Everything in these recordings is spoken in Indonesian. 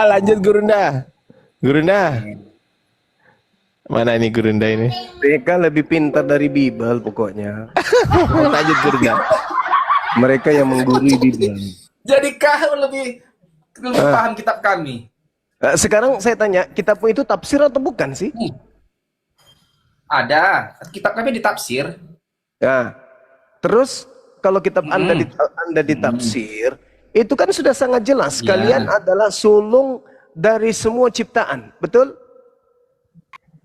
Lanjut Gurunda. Gurunda. Mana ini Gurunda ini? Mereka lebih pintar dari Bible pokoknya. Lanjut Gurunda. Mereka yang menggurui Bible. Jadi kau lebih paham kitab kami. Sekarang saya tanya, kitabmu itu tafsir atau bukan sih? Ada. Kitab kami ditafsir. Nah, terus kalau kitab Anda ditafsir, itu kan sudah sangat jelas. Ya. Kalian adalah sulung dari semua ciptaan, betul?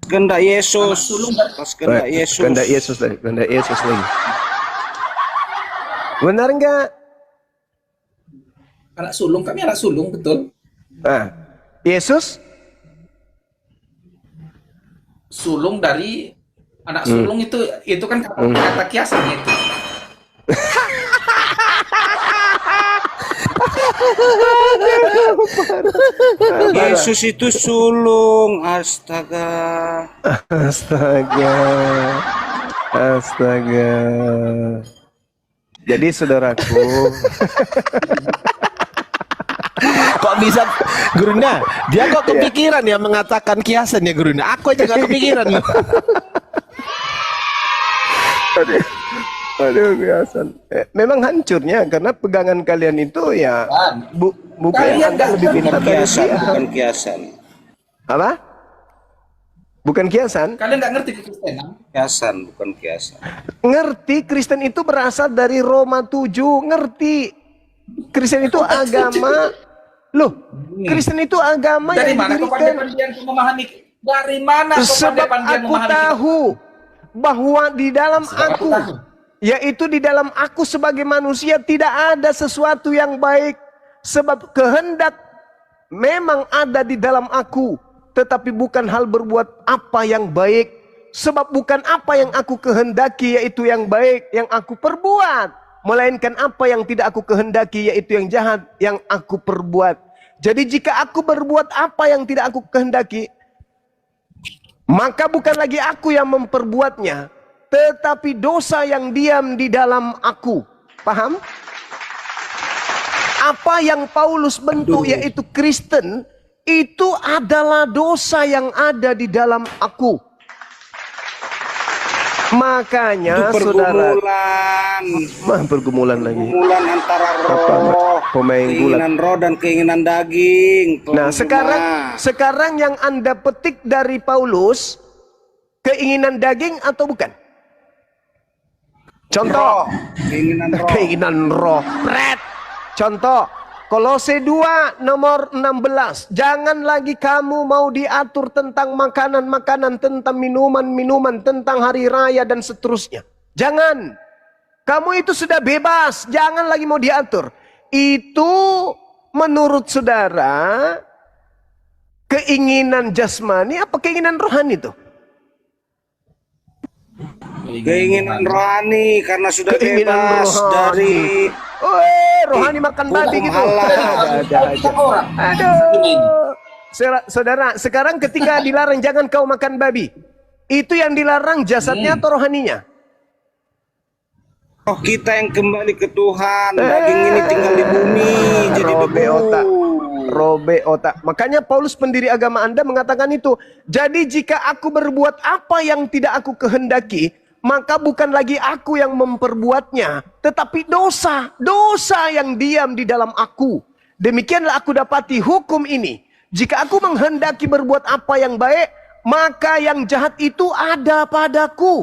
Kehendak Yesus. Pas kehendak Yesus. Kehendak Yesus lagi, kehendak Yesus lagi. Benar enggak? Anak sulung, kami anak sulung, betul. Nah, Yesus Sulung dari anak sulung itu kan kata kiasannya itu. Yesus itu sulung. Astaga. Astaga. Astaga. Jadi saudaraku, Kok bisa Gurunda? Dia kok kepikiran ya mengatakan kiasan ya Gurunda? Aku aja gak kepikiran loh. aduh biasa. Memang hancurnya karena pegangan kalian itu ya bukan Kalian Anda lebih pintar dari Kiasan, dia. bukan kiasan. Apa? Bukan kiasan? Kalian nggak ngerti kekristenan? Kiasan, bukan kiasan. Ngerti Kristen itu berasal dari Roma 7, ngerti. Kristen itu agama. Loh, Kristen itu agama Dari yang mana kau didirikan. pandai-pandaian memahami? Dari mana kau Sebab pandai-pandaian aku memahami? tahu bahwa di dalam Sebab aku aku, tahu. yaitu di dalam aku sebagai manusia tidak ada sesuatu yang baik. Sebab kehendak memang ada di dalam aku, tetapi bukan hal berbuat apa yang baik. Sebab bukan apa yang aku kehendaki yaitu yang baik yang aku perbuat, melainkan apa yang tidak aku kehendaki yaitu yang jahat yang aku perbuat. Jadi jika aku berbuat apa yang tidak aku kehendaki, maka bukan lagi aku yang memperbuatnya, tetapi dosa yang diam di dalam aku. Paham? Apa yang Paulus bentuk yaitu Kristen, itu adalah dosa yang ada di dalam aku. Makanya Itu saudara, pergumulan. pergumulan lagi. Pergumulan antara roh, Pemain gulat. keinginan roh dan keinginan daging. Nah, Teman-teman. sekarang yang Anda petik dari Paulus, keinginan daging atau bukan? Contoh, Roh, keinginan roh. keinginan roh. Pret. Contoh, Kolose 2 nomor 16. Jangan lagi kamu mau diatur tentang makanan-makanan, tentang minuman-minuman, tentang hari raya dan seterusnya. Jangan. Kamu itu sudah bebas, jangan lagi mau diatur. Itu menurut saudara keinginan jasmani apa keinginan rohani itu? Keinginan rohani karena sudah Keinginan bebas rohani. dari Rohani makan babi hukum gitu. halal. Aduh. Saudara, sekarang ketika dilarang jangan kau makan babi, itu yang dilarang jasadnya atau rohaninya? Oh, kita yang kembali ke Tuhan, daging ini tinggal di bumi, jadi Robe debu. otak. Robe otak. Makanya Paulus pendiri agama Anda mengatakan itu. Jadi jika aku berbuat apa yang tidak aku kehendaki, maka bukan lagi aku yang memperbuatnya, tetapi dosa. Dosa yang diam di dalam aku. Demikianlah aku dapati hukum ini. Jika aku menghendaki berbuat apa yang baik, maka yang jahat itu ada padaku.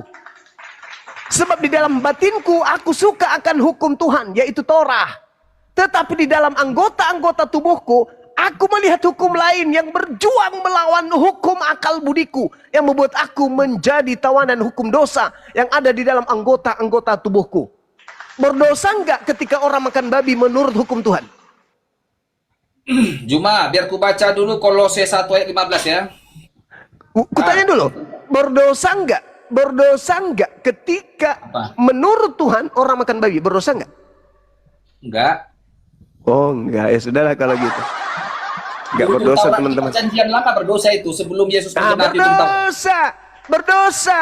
Sebab di dalam batinku aku suka akan hukum Tuhan, yaitu Torah. Tetapi di dalam anggota-anggota tubuhku, aku melihat hukum lain yang berjuang melawan hukum akal budiku, yang membuat aku menjadi tawanan hukum dosa yang ada di dalam anggota-anggota tubuhku. Berdosa enggak ketika orang makan babi menurut hukum Tuhan? Juma, biar ku baca dulu Kolose 1 ayat 15 ya. Kutanya dulu, berdosa enggak? Berdosa enggak ketika menurut Tuhan orang makan babi? Berdosa enggak? Enggak. Oh enggak, ya sudahlah kalau gitu. Enggak berdosa teman-teman. Perjanjian lama berdosa itu sebelum Yesus menggenapi tentang Berdosa, berdosa.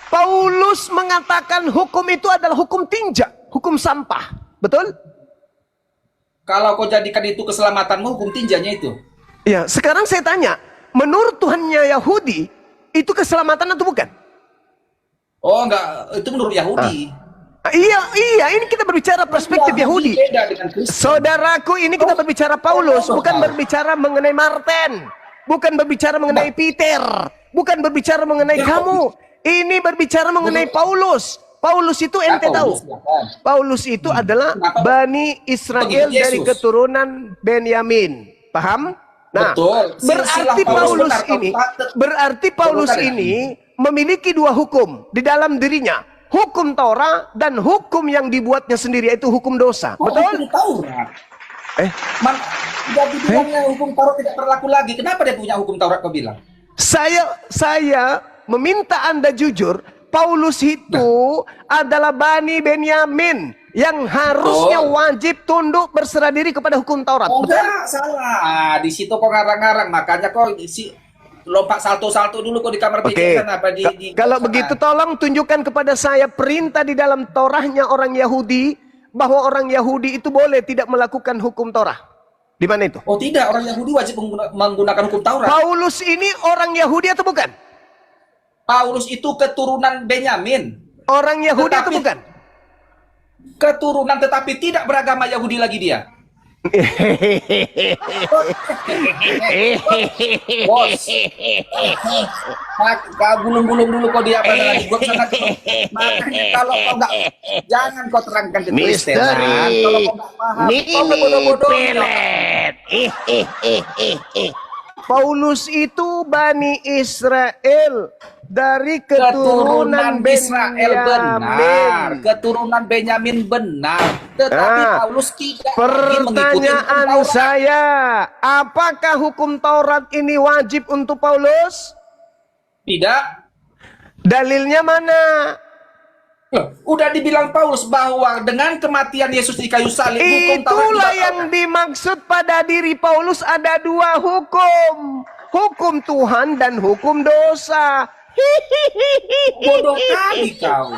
Paulus mengatakan hukum itu adalah hukum tinja, hukum sampah. Betul? Kalau kau jadikan itu keselamatanmu, hukum tinjanya itu. Ya, sekarang saya tanya, menurut Tuhannya Yahudi, itu keselamatan atau bukan? Oh enggak, itu menurut Yahudi. Iya, ini kita berbicara perspektif Yahudi. Beda dengan Kristen. Saudaraku, ini kita berbicara Paulus, bukan berbicara mengenai Martin, bukan berbicara mengenai Peter, bukan berbicara mengenai kamu. Ini berbicara mengenai Paulus. Paulus itu ente tahu. Paulus itu adalah Bani Israel dari keturunan Benyamin. Paham? Nah, Betul. berarti Paulus ini memiliki dua hukum di dalam dirinya. Hukum Taurat dan hukum yang dibuatnya sendiri, yaitu hukum dosa. Betul? Hukum Taurat. Jadi bilangnya hukum Taurat tidak berlaku lagi. Kenapa dia punya hukum Taurat kau bilang? Saya meminta Anda jujur, Paulus itu adalah Bani Benyamin yang harusnya wajib tunduk berserah diri kepada hukum Taurat. Oh, Betul? enggak, salah. Di situ kok ngarang-ngarang, makanya kok lompat salto-salto dulu kok di kamar pikir kan apa di kalau begitu tolong tunjukkan kepada saya perintah di dalam Torahnya orang Yahudi bahwa orang Yahudi itu boleh tidak melakukan hukum Torah. Di mana itu? Oh tidak, orang Yahudi wajib menggunakan hukum Taurat. Paulus ini orang Yahudi atau bukan? Paulus itu keturunan Benyamin. Orang Yahudi atau bukan? Keturunan tetapi tidak beragama Yahudi lagi dia. Bos, kau gulung-gulung dulu kau dia apa lagi? Gua sangat makanya kalau kau nggak, jangan kau terangkan ke Kristen. Kalau kau nggak paham, kau bodoh-bodoh. Paulus itu Bani Israel dari keturunan Israel benar, Benyamin. keturunan Benyamin benar, tetapi Paulus tidak lagi mengikuti hukum Pertanyaan Taurat. saya, apakah hukum Taurat ini wajib untuk Paulus? Tidak. Dalilnya mana? Loh, udah dibilang Paulus bahwa dengan kematian Yesus di kayu salib, hukum Taurat Itulah dibatalkan. yang dimaksud pada diri Paulus ada dua hukum. Hukum Tuhan dan hukum dosa. Bodoh kali kau.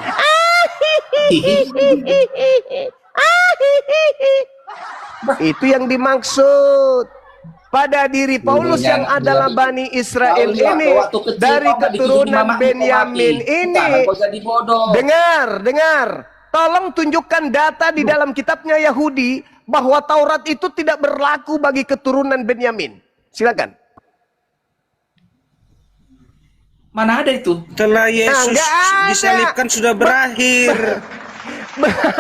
Itu yang dimaksud pada diri Paulus yang adalah Bani Israel ini dari keturunan Benyamin ini. Dengar. Tolong tunjukkan data di dalam kitabnya Yahudi bahwa Taurat itu tidak berlaku bagi keturunan Benyamin. Silakan. Mana ada itu? Setelah Yesus nggak ada. disalibkan sudah berakhir.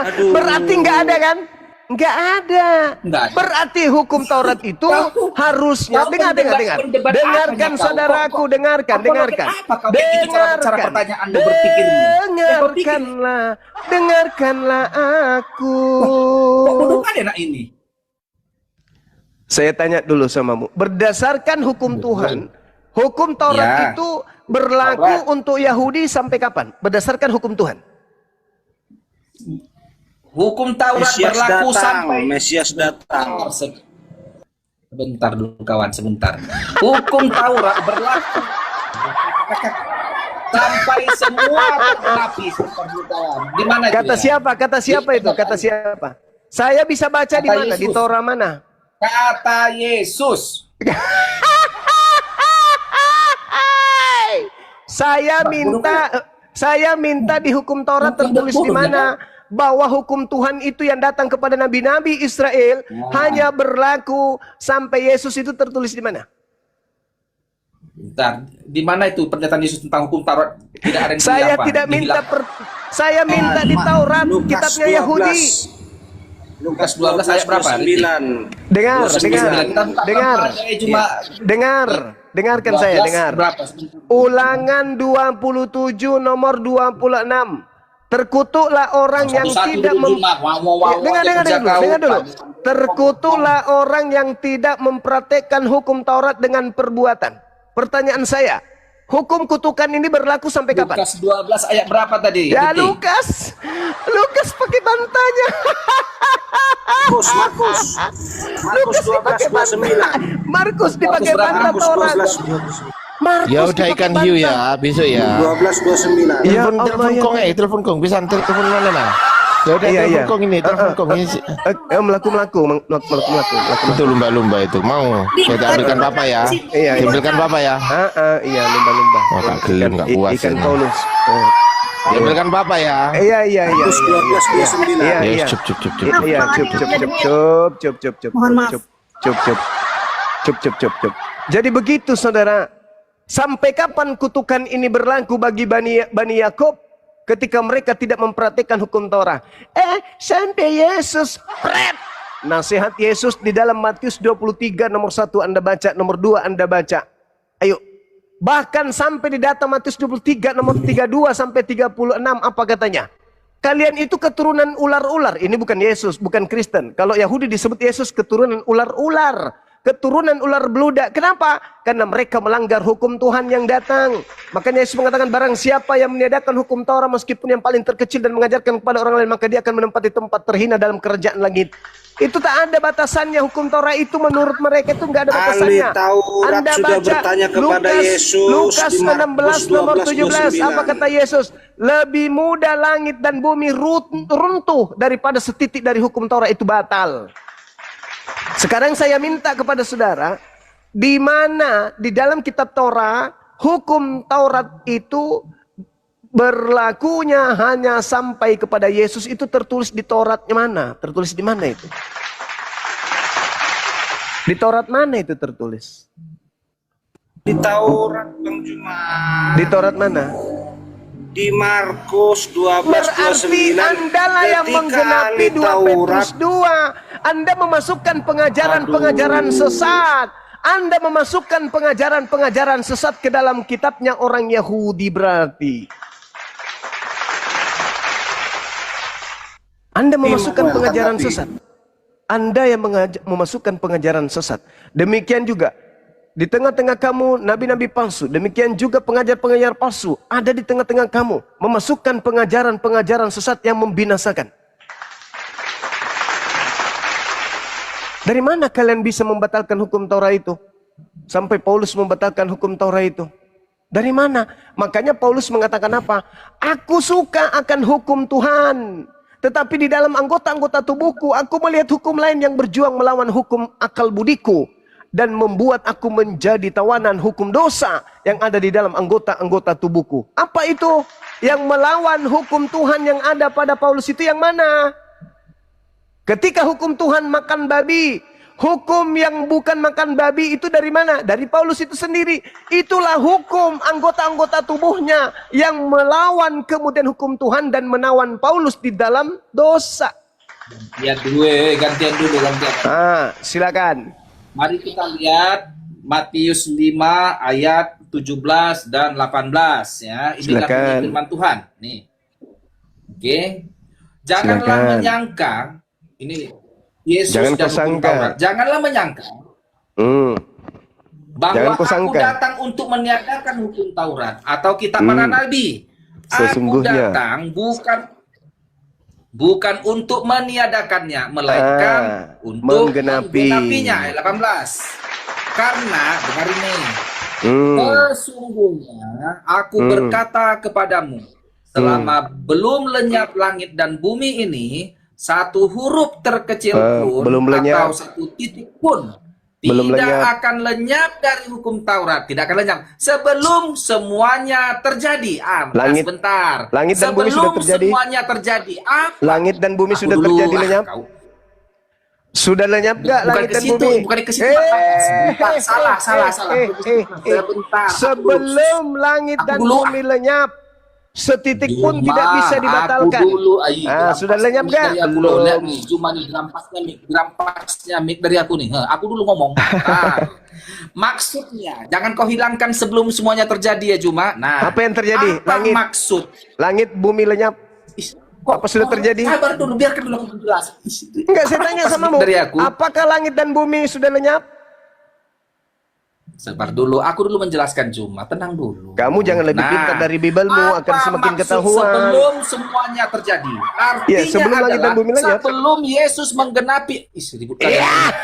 Aduh. Berarti nggak ada kan? Nggak ada. Nggak ada. Berarti hukum Taurat itu harusnya dengarkan saudaraku, dengarkan. Dengarkanlah aku. Bodoh kan enak ini. Saya tanya dulu samamu, berdasarkan hukum Tuhan, hukum Taurat itu berlaku untuk Yahudi sampai kapan? Berdasarkan hukum Tuhan. Hukum Taurat Mesias berlaku datang, sampai Mesias datang. Sebentar dulu kawan, sebentar. Hukum Taurat berlaku sampai semua nabi. Di mana itu? Kata siapa? Kata siapa itu? Kata siapa? Saya bisa baca di mana? Di Torah mana? Kata Yesus. Saya minta di hukum Taurat tertulis di mana bahwa hukum Tuhan itu yang datang kepada nabi-nabi Israel hanya berlaku sampai Yesus itu tertulis di mana? Bentar, di mana itu pernyataan Yesus tentang hukum Taurat? Tidak ada di Saya apa? tidak minta saya minta di Taurat kitabnya Yahudi. Lukas 12 ayat berapa? 9. Dengarkan saya, dengar. Berapa? Ulangan 27 nomor 26. Terkutuklah orang yang tidak dengar dulu. Terkutuklah orang yang tidak mempraktekkan hukum Taurat dengan perbuatan. Pertanyaan saya, hukum kutukan ini berlaku sampai kapan? Lukas 12 ayat berapa tadi? Ya Detik. Lukas pakai bantanya. Markus 12:29. Markus dipakai bantah Taurat. Ya udah ikan hiu ya besok ya. 12:29. Ya Telepon Allah, kong telepon kong bisa telepon mana nah? Ya udah, Iya, iya. telepon kong ini, telepon kong ini. Melaku. Itu lumba-lumba itu. Mau saya ambilkan Bapak ya. Iya, iya. Ambilkan Bapak ya. Iya, lumba-lumba. Oh, tak gelem, nggak puas Ikan ini. Paulus. Ambilkan Bapak ya. Iya. Terus 1229. Iya. Yes, cup. Iya, cup. Mohon maaf. Cup. Jadi begitu saudara. Sampai kapan kutukan ini berlaku bagi Bani Yakub ketika mereka tidak memperhatikan hukum Torah? Sampai Yesus pret. Nasihat Yesus di dalam Matius 23 nomor 1 Anda baca, nomor 2 Anda baca. Ayo. Bahkan sampai di data Matius 23 nomor 32 sampai 36 apa katanya? Kalian itu keturunan ular-ular. Ini bukan Yesus, bukan Kristen. Kalau Yahudi disebut Yesus keturunan ular-ular. Keturunan ular beludak. Kenapa? Karena mereka melanggar hukum Tuhan yang datang. Makanya Yesus mengatakan barang siapa yang meniadakan hukum Taurat meskipun yang paling terkecil dan mengajarkan kepada orang lain, maka dia akan menempati tempat terhina dalam kerajaan langit. Itu tak ada batasannya hukum Taurat itu menurut mereka itu nggak ada batasannya. Ahli Taurat Anda sudah baca bertanya kepada Yesus Lukas di 16 Markus nomor 17. 12:29. Apa kata Yesus? Lebih mudah langit dan bumi runtuh daripada setitik dari hukum Taurat itu batal. Sekarang saya minta kepada saudara, di mana di dalam kitab Torah hukum Taurat itu berlakunya hanya sampai kepada Yesus, itu tertulis di Tauratnya mana? Tertulis di mana itu? Di Taurat mana itu tertulis? Di Taurat Bang Juma. Di Taurat mana? Di Markus Berarti 12:29. Anda lah yang ketika menggenapi ahli 2 Petrus 2. Anda memasukkan pengajaran-pengajaran sesat. Anda memasukkan pengajaran-pengajaran sesat ke dalam kitabnya orang Yahudi berarti. Anda memasukkan pengajaran sesat. Anda yang memasukkan pengajaran sesat. Demikian juga di tengah-tengah kamu nabi-nabi palsu. Demikian juga pengajar-pengajar palsu ada di tengah-tengah kamu, memasukkan pengajaran-pengajaran sesat yang membinasakan. Dari mana kalian bisa membatalkan hukum Taurat itu? Sampai Paulus membatalkan hukum Taurat itu. Dari mana? Makanya Paulus mengatakan apa? Aku suka akan hukum Tuhan. Tetapi di dalam anggota-anggota tubuhku, aku melihat hukum lain yang berjuang melawan hukum akal budiku. Dan membuat aku menjadi tawanan hukum dosa yang ada di dalam anggota-anggota tubuhku. Apa itu? Yang melawan hukum Tuhan yang ada pada Paulus itu yang mana? Ketika hukum Tuhan makan babi, hukum yang bukan makan babi itu dari mana? Dari Paulus itu sendiri. Itulah hukum anggota-anggota tubuhnya yang melawan kemudian hukum Tuhan dan menawan Paulus di dalam dosa. Gantian dulu. Silakan. Mari kita lihat Matius 5 ayat 17 dan 18 ya. Ini kan firman Tuhan. Nih. Oke. Janganlah menyangka ini Yesus dan hukum Taurat. Janganlah menyangka bahwa aku datang untuk meniadakan hukum Taurat atau kitab para nabi. Aku datang bukan untuk meniadakannya, melainkan untuk menggenapinya. Ayat 18. Karena, dengar ini, sesungguhnya aku berkata kepadamu, selama belum lenyap langit dan bumi ini, satu huruf terkecil pun atau satu titik pun tidak akan lenyap dari hukum Taurat, tidak akan lenyap sebelum semuanya terjadi. Sebentar. Langit dan bumi sudah terjadi. Semuanya terjadi. Langit dan bumi sudah terjadi lenyap. Sudah lenyap gak langit dan bumi? Bukan ke situ. Salah. Sebentar. Sebelum langit dan bumi lenyap, setitik pun tidak bisa dibatalkan. Sudah lenyap gak? Belum. Lihat nih, cuma nih gerampasnya mic dari aku nih. Aku dulu ngomong. Maksudnya, jangan kau hilangkan sebelum semuanya terjadi ya Juma. Nah, apa yang terjadi? Langit bumi lenyap. Apa sudah terjadi? Sabar dulu, biarkan dulu aku jelas. Enggak, saya tanya sama mu. Apakah langit dan bumi sudah lenyap? Sabar dulu, aku dulu menjelaskan Juma, tenang dulu. Kamu jangan lebih pintar dari Bibelmu, akan semakin ketahuan. Sebelum semuanya terjadi. Artinya sebelum langit dan bumi lenyap. Sebelum Yesus menggenapi,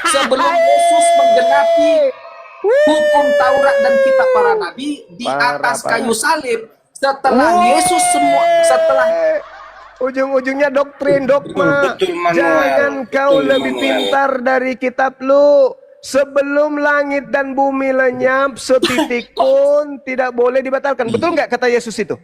sebelum Yesus menggenapi hukum Taurat dan kitab para nabi di atas kayu salib. Setelah Yesus Ujung-ujungnya doktrin, dogma. Betul, Manuel. Jangan kau Betul, lebih Manuel. pintar dari kitab lu. Sebelum langit dan bumi lenyap, setitik pun tidak boleh dibatalkan. Betul nggak kata Yesus itu?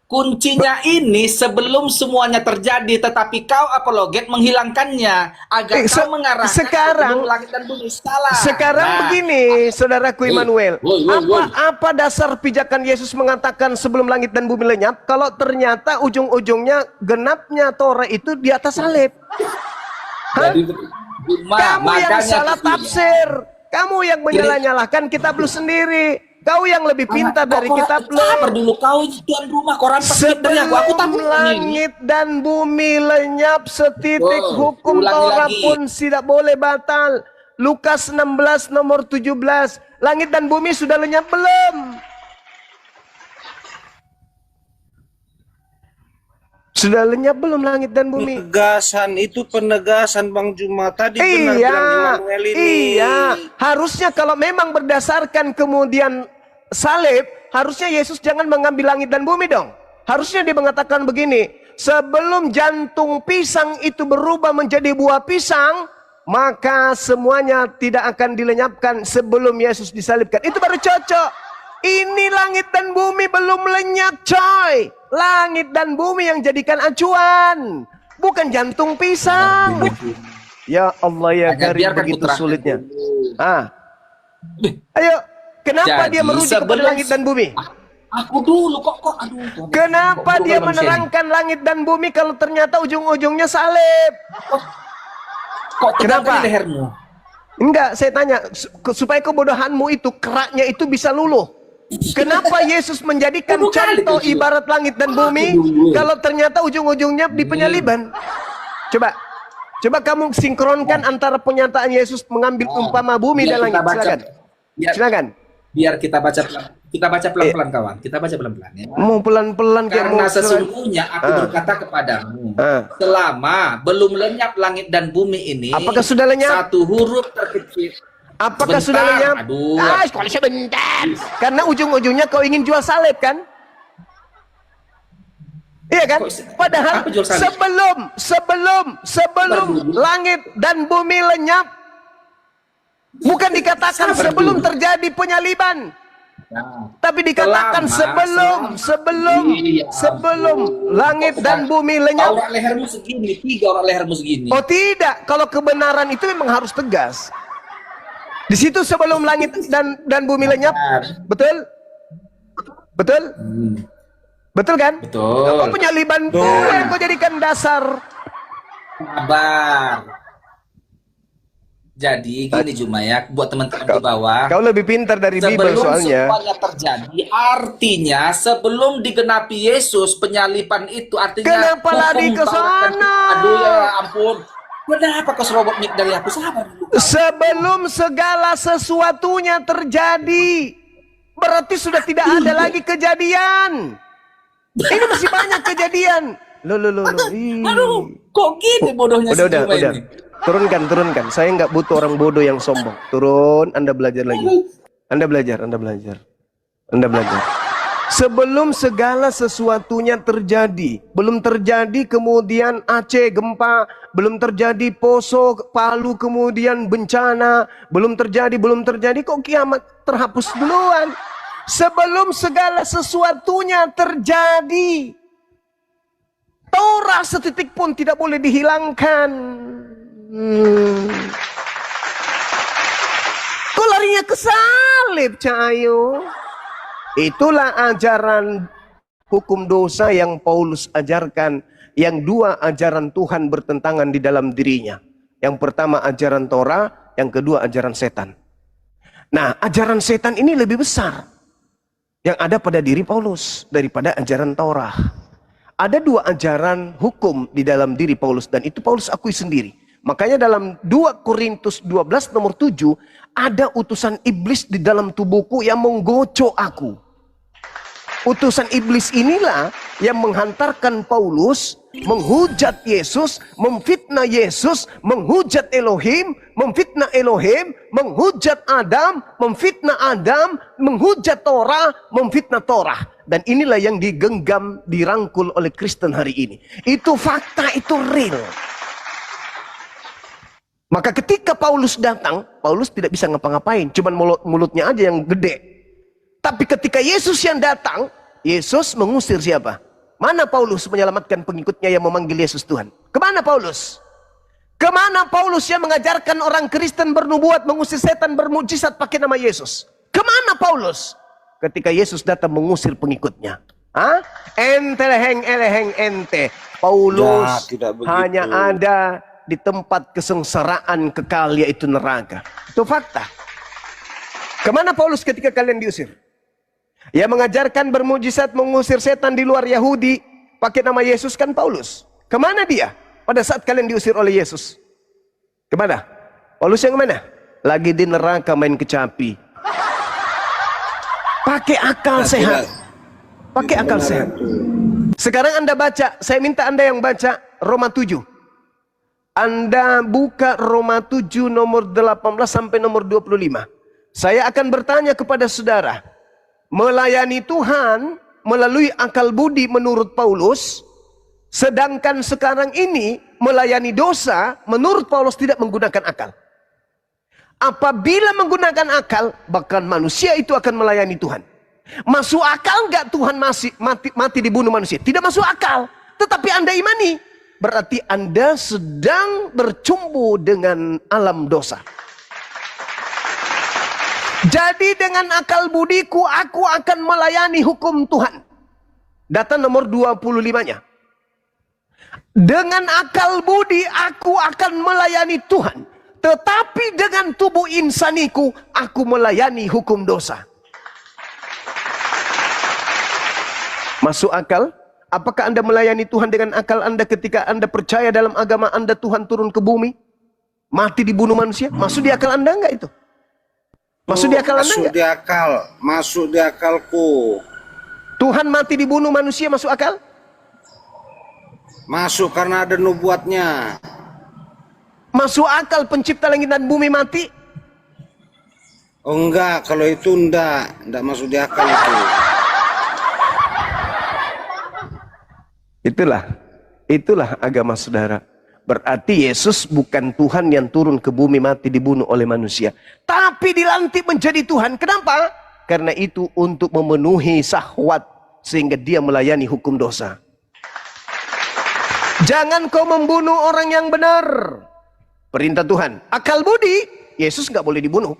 Kuncinya ini sebelum semuanya terjadi, tetapi kau apologet menghilangkannya agar kau mengarahkan sekarang sebelum langit dan bumi. Salah. Sekarang begini, saudaraku Immanuel, woi. apa dasar pijakan Yesus mengatakan sebelum langit dan bumi lenyap? Kalau ternyata ujung-ujungnya genapnya Torah itu di atas salib. Hah? Jadi, Kamu yang salah tafsir, kamu yang menyalah-nyalahkan kitab lu sendiri. Kau yang lebih pintar dari kitab lu. Sabar dulu, kau tuan rumah, koran dari aku takut Sebelum langit dan bumi lenyap, setitik hukum Torah pun tidak boleh batal. Lukas 16 nomor 17. Langit dan bumi sudah lenyap belum? Sudah lenyap belum langit dan bumi? Penegasan itu penegasan Bang Juma tadi benar bilang Immanuel ini. Iya, harusnya kalau memang berdasarkan kemudian salib, harusnya Yesus jangan mengambil langit dan bumi dong. Harusnya dia mengatakan begini, sebelum jantung pisang itu berubah menjadi buah pisang, maka semuanya tidak akan dilenyapkan sebelum Yesus disalibkan. Itu baru cocok. Ini langit dan bumi belum lenyap, coy. Langit dan bumi yang jadikan acuan, bukan jantung pisang. Ya Allah ya Karim, begitu sulitnya. Ayo, kenapa dia merujuk kepada langit dan bumi? Aku dulu kok aduh. Kenapa dia menerangkan langit dan bumi kalau ternyata ujung-ujungnya salib? Kok kenapa? Di lehermu? Enggak, saya tanya supaya kebodohanmu itu, keraknya itu bisa luluh. Kenapa Yesus menjadikan contoh ibarat langit dan bumi kalau ternyata ujung-ujungnya di penyaliban? Coba kamu sinkronkan antara pernyataan Yesus mengambil umpama bumi dan langit. Silakan. Biar kita baca pelan-pelan kawan. Kita baca pelan-pelan ya. Mau pelan-pelan karena sesungguhnya aku berkata kepadamu, selama belum lenyap langit dan bumi ini, apakah sudah lenyap? Satu huruf terkecil. Apakah sudah lenyap? Sekolah sebentar. Karena ujung-ujungnya kau ingin jual salib kan? Iya kan? Padahal sebelum langit dan bumi lenyap, bukan dikatakan sebelum terjadi penyaliban, tapi dikatakan sebelum langit dan bumi lenyap. Orang lehermu segini, 3 orang lehermu segini. Oh tidak, kalau kebenaran itu memang harus tegas. Di situ sebelum langit dan bumi lenyap, betul? Betul kan? Betul. Kau penyaliban itu yang kau jadikan dasar. Sabar. Jadi gini Juma ya, buat teman-teman di bawah. Kau lebih pintar dari Bible soalnya. Sebelum semuanya terjadi, artinya sebelum digenapi Yesus penyaliban itu artinya. Kenapa lari ke sana? Aduh ya ampun. Kenapa kau serobot mic dari aku? Sabar dulu. Sebelum segala sesuatunya terjadi, berarti sudah tidak ada lagi kejadian. Ini masih banyak kejadian. Loh. Aduh, kok gini bodohnya udah. ini? Turunkan. Saya nggak butuh orang bodoh yang sombong. Turun, Anda belajar lagi. Anda belajar. Sebelum segala sesuatunya terjadi, belum terjadi kemudian Aceh gempa, belum terjadi Poso, Palu kemudian bencana, belum terjadi, kok kiamat terhapus duluan. Sebelum segala sesuatunya terjadi, Torah setitik pun tidak boleh dihilangkan. Kok larinya ke salib, Cahayu? Itulah ajaran hukum dosa yang Paulus ajarkan. Yang dua ajaran Tuhan bertentangan di dalam dirinya. Yang pertama ajaran Torah, yang kedua ajaran setan. Nah, ajaran setan ini lebih besar yang ada pada diri Paulus daripada ajaran Torah. Ada 2 ajaran hukum di dalam diri Paulus, dan itu Paulus akui sendiri. Makanya dalam 2 Korintus 12 nomor 7, ada utusan iblis di dalam tubuhku yang menggocok aku. Utusan iblis inilah yang menghantarkan Paulus menghujat Yesus, memfitnah Yesus, menghujat Elohim, memfitnah Elohim, menghujat Adam, memfitnah Adam, menghujat Torah, memfitnah Torah. Dan inilah yang digenggam, dirangkul oleh Kristen hari ini. Itu fakta, itu real. Maka ketika Paulus datang, Paulus tidak bisa ngapa-ngapain, cuman mulutnya aja yang gede. Tapi ketika Yesus yang datang, Yesus mengusir siapa? Mana Paulus menyelamatkan pengikutnya yang memanggil Yesus Tuhan? Kemana Paulus? Kemana Paulus yang mengajarkan orang Kristen bernubuat, mengusir setan, bermujizat pakai nama Yesus? Kemana Paulus? Ketika Yesus datang mengusir pengikutnya. Hah? Ente leheng ente. Paulus Ya, tidak begitu. hanya ada di tempat kesengsaraan kekal, yaitu neraka. Itu fakta. Kemana Paulus ketika kalian diusir? Yang mengajarkan bermujizat mengusir setan di luar Yahudi pakai nama Yesus kan Paulus. Kemana dia pada saat kalian diusir oleh Yesus? Kemana? Paulus yang mana? Lagi di neraka main kecapi. Pakai akal sehat. Pakai akal sehat. Sekarang Anda baca, saya minta Anda yang baca Roma 7. Anda buka Roma 7 nomor 18 sampai nomor 25. Saya akan bertanya kepada saudara, melayani Tuhan melalui akal budi menurut Paulus, sedangkan sekarang ini melayani dosa menurut Paulus tidak menggunakan akal. Apabila menggunakan akal, bahkan manusia itu akan melayani Tuhan. Masuk akal nggak Tuhan mati dibunuh manusia? Tidak masuk akal. Tetapi Anda imani, berarti Anda sedang bercumbu dengan alam dosa. Jadi dengan akal budiku aku akan melayani hukum Tuhan. Data nomor 25-nya. Dengan akal budi aku akan melayani Tuhan. Tetapi dengan tubuh insaniku aku melayani hukum dosa. Masuk akal? Apakah Anda melayani Tuhan dengan akal Anda ketika Anda percaya dalam agama Anda Tuhan turun ke bumi? Mati dibunuh manusia? Masuk di akal Anda enggak itu? Masuk di akal Anda enggak? Masuk di akalku. Tuhan mati dibunuh manusia masuk akal? Masuk karena ada nubuatnya. Masuk akal pencipta langit dan bumi mati? Oh enggak, kalau itu enggak masuk di akal itu. Itulah agama saudara. Berarti Yesus bukan Tuhan yang turun ke bumi mati dibunuh oleh manusia, tapi dilantik menjadi Tuhan. Kenapa? Karena itu untuk memenuhi syahwat sehingga dia melayani hukum dosa. Jangan kau membunuh orang yang benar. Perintah Tuhan. Akal budi, Yesus nggak boleh dibunuh.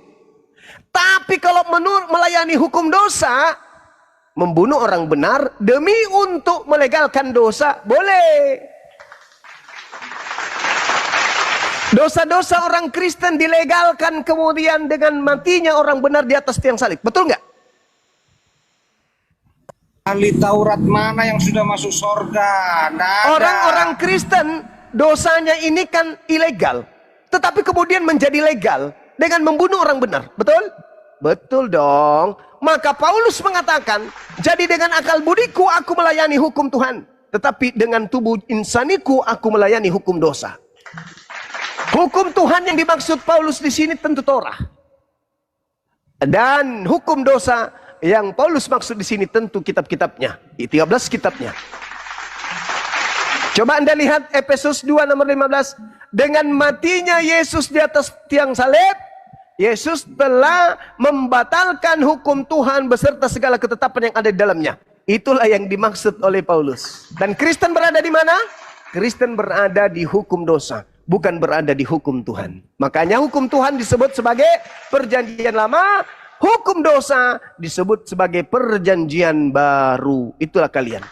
Tapi kalau melayani hukum dosa, membunuh orang benar demi untuk melegalkan dosa, boleh. Dosa-dosa orang Kristen dilegalkan kemudian dengan matinya orang benar di atas tiang salib. Betul nggak? Ahli Taurat mana yang sudah masuk surga? Orang-orang Kristen dosanya ini kan ilegal, tetapi kemudian menjadi legal dengan membunuh orang benar. Betul? Betul dong. Maka Paulus mengatakan, jadi dengan akal budiku aku melayani hukum Tuhan, tetapi dengan tubuh insaniku aku melayani hukum dosa. Hukum Tuhan yang dimaksud Paulus di sini tentu Torah. Dan hukum dosa yang Paulus maksud di sini tentu kitab-kitabnya. 13 kitabnya. Coba Anda lihat Efesus 2 nomor 15. Dengan matinya Yesus di atas tiang salib, Yesus telah membatalkan hukum Tuhan beserta segala ketetapan yang ada di dalamnya. Itulah yang dimaksud oleh Paulus. Dan Kristen berada di mana? Kristen berada di hukum dosa, bukan berada di hukum Tuhan. Makanya hukum Tuhan disebut sebagai perjanjian lama, hukum dosa disebut sebagai perjanjian baru. Itulah kalian.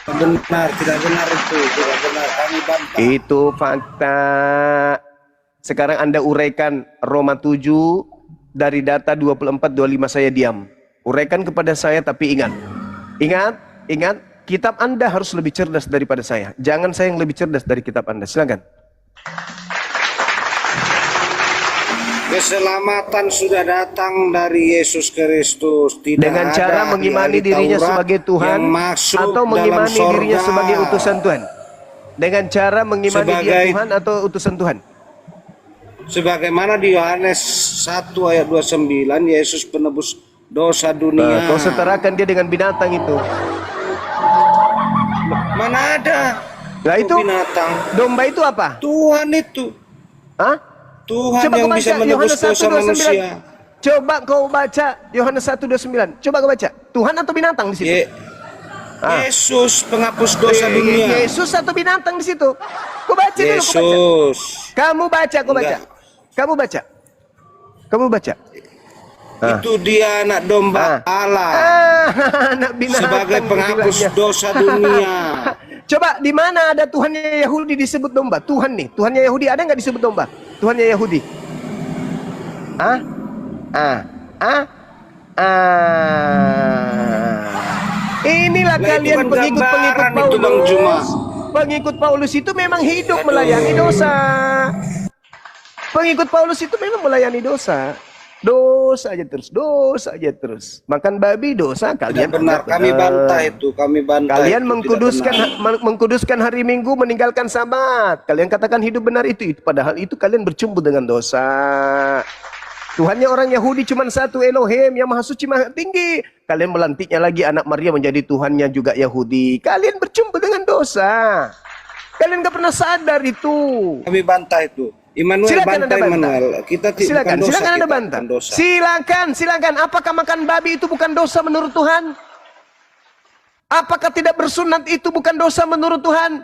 Benar, tidak benar itu. Tidak benar, kami bantah. Itu fakta. Sekarang Anda uraikan Roma 7 dari data 24-25 saya diam. Uraikan kepada saya tapi ingat. Ingat, kitab Anda harus lebih cerdas daripada saya. Jangan saya yang lebih cerdas dari kitab Anda. Silakan. Keselamatan sudah datang dari Yesus Kristus. Tidak Dengan cara ada mengimani di ahli dirinya Taurat sebagai Tuhan yang masuk atau dalam mengimani dirinya sorga. sebagai utusan Tuhan. Dengan cara mengimani dia Sebagai- Tuhan atau utusan Tuhan. Sebagaimana di Yohanes 1 ayat 29, Yesus penebus dosa dunia. Nah, kau setarakan dia dengan binatang itu. Mana ada Nah itu binatang? domba itu apa? Tuhan itu. Hah? Tuhan Coba yang kau bisa baca menebus Yohanes dosa 1:29. manusia. Coba kau baca Yohanes 1:29. Coba kau baca. Tuhan atau binatang di situ? Yesus penghapus dosa dunia. Yesus atau binatang di situ? Kau baca dulu, kau baca. Yesus. Kamu baca, kau baca. Enggak. Kamu baca. Kamu baca. Itu dia anak domba Allah. Anak binatang. Sebagai penghapus bilangnya. dosa dunia. Coba di mana ada Tuhannya Yahudi disebut domba? Tuhan nih, Tuhannya Yahudi ada nggak disebut domba? Tuhannya Yahudi. Inilah Lah, itu kalian kan pengikut-pengikut gambaran itu, Bang Paulus. Juma. Pengikut Paulus itu memang hidup melayani dosa. Pengikut Paulus itu memang melayani dosa. Dosa aja terus. Makan babi dosa kalian. Tidak benar, kami bantah itu, kami bantah. Kalian itu, mengkuduskan hari Minggu, meninggalkan Sabat. Kalian katakan hidup benar itu. Padahal itu kalian bercumbu dengan dosa. Tuhannya orang Yahudi cuma satu, Elohim yang maha suci maha tinggi. Kalian melantiknya lagi anak Maria menjadi Tuhannya juga Yahudi. Kalian bercumbu dengan dosa. Kalian gak pernah sadar itu. Kami bantah itu. Immanuel Silakan bantah Anda bantah. Immanuel. Kita Silakan, bukan dosa, silakan Anda kita bantah. bukan dosa. Silakan. Apakah makan babi itu bukan dosa menurut Tuhan? Apakah tidak bersunat itu bukan dosa menurut Tuhan?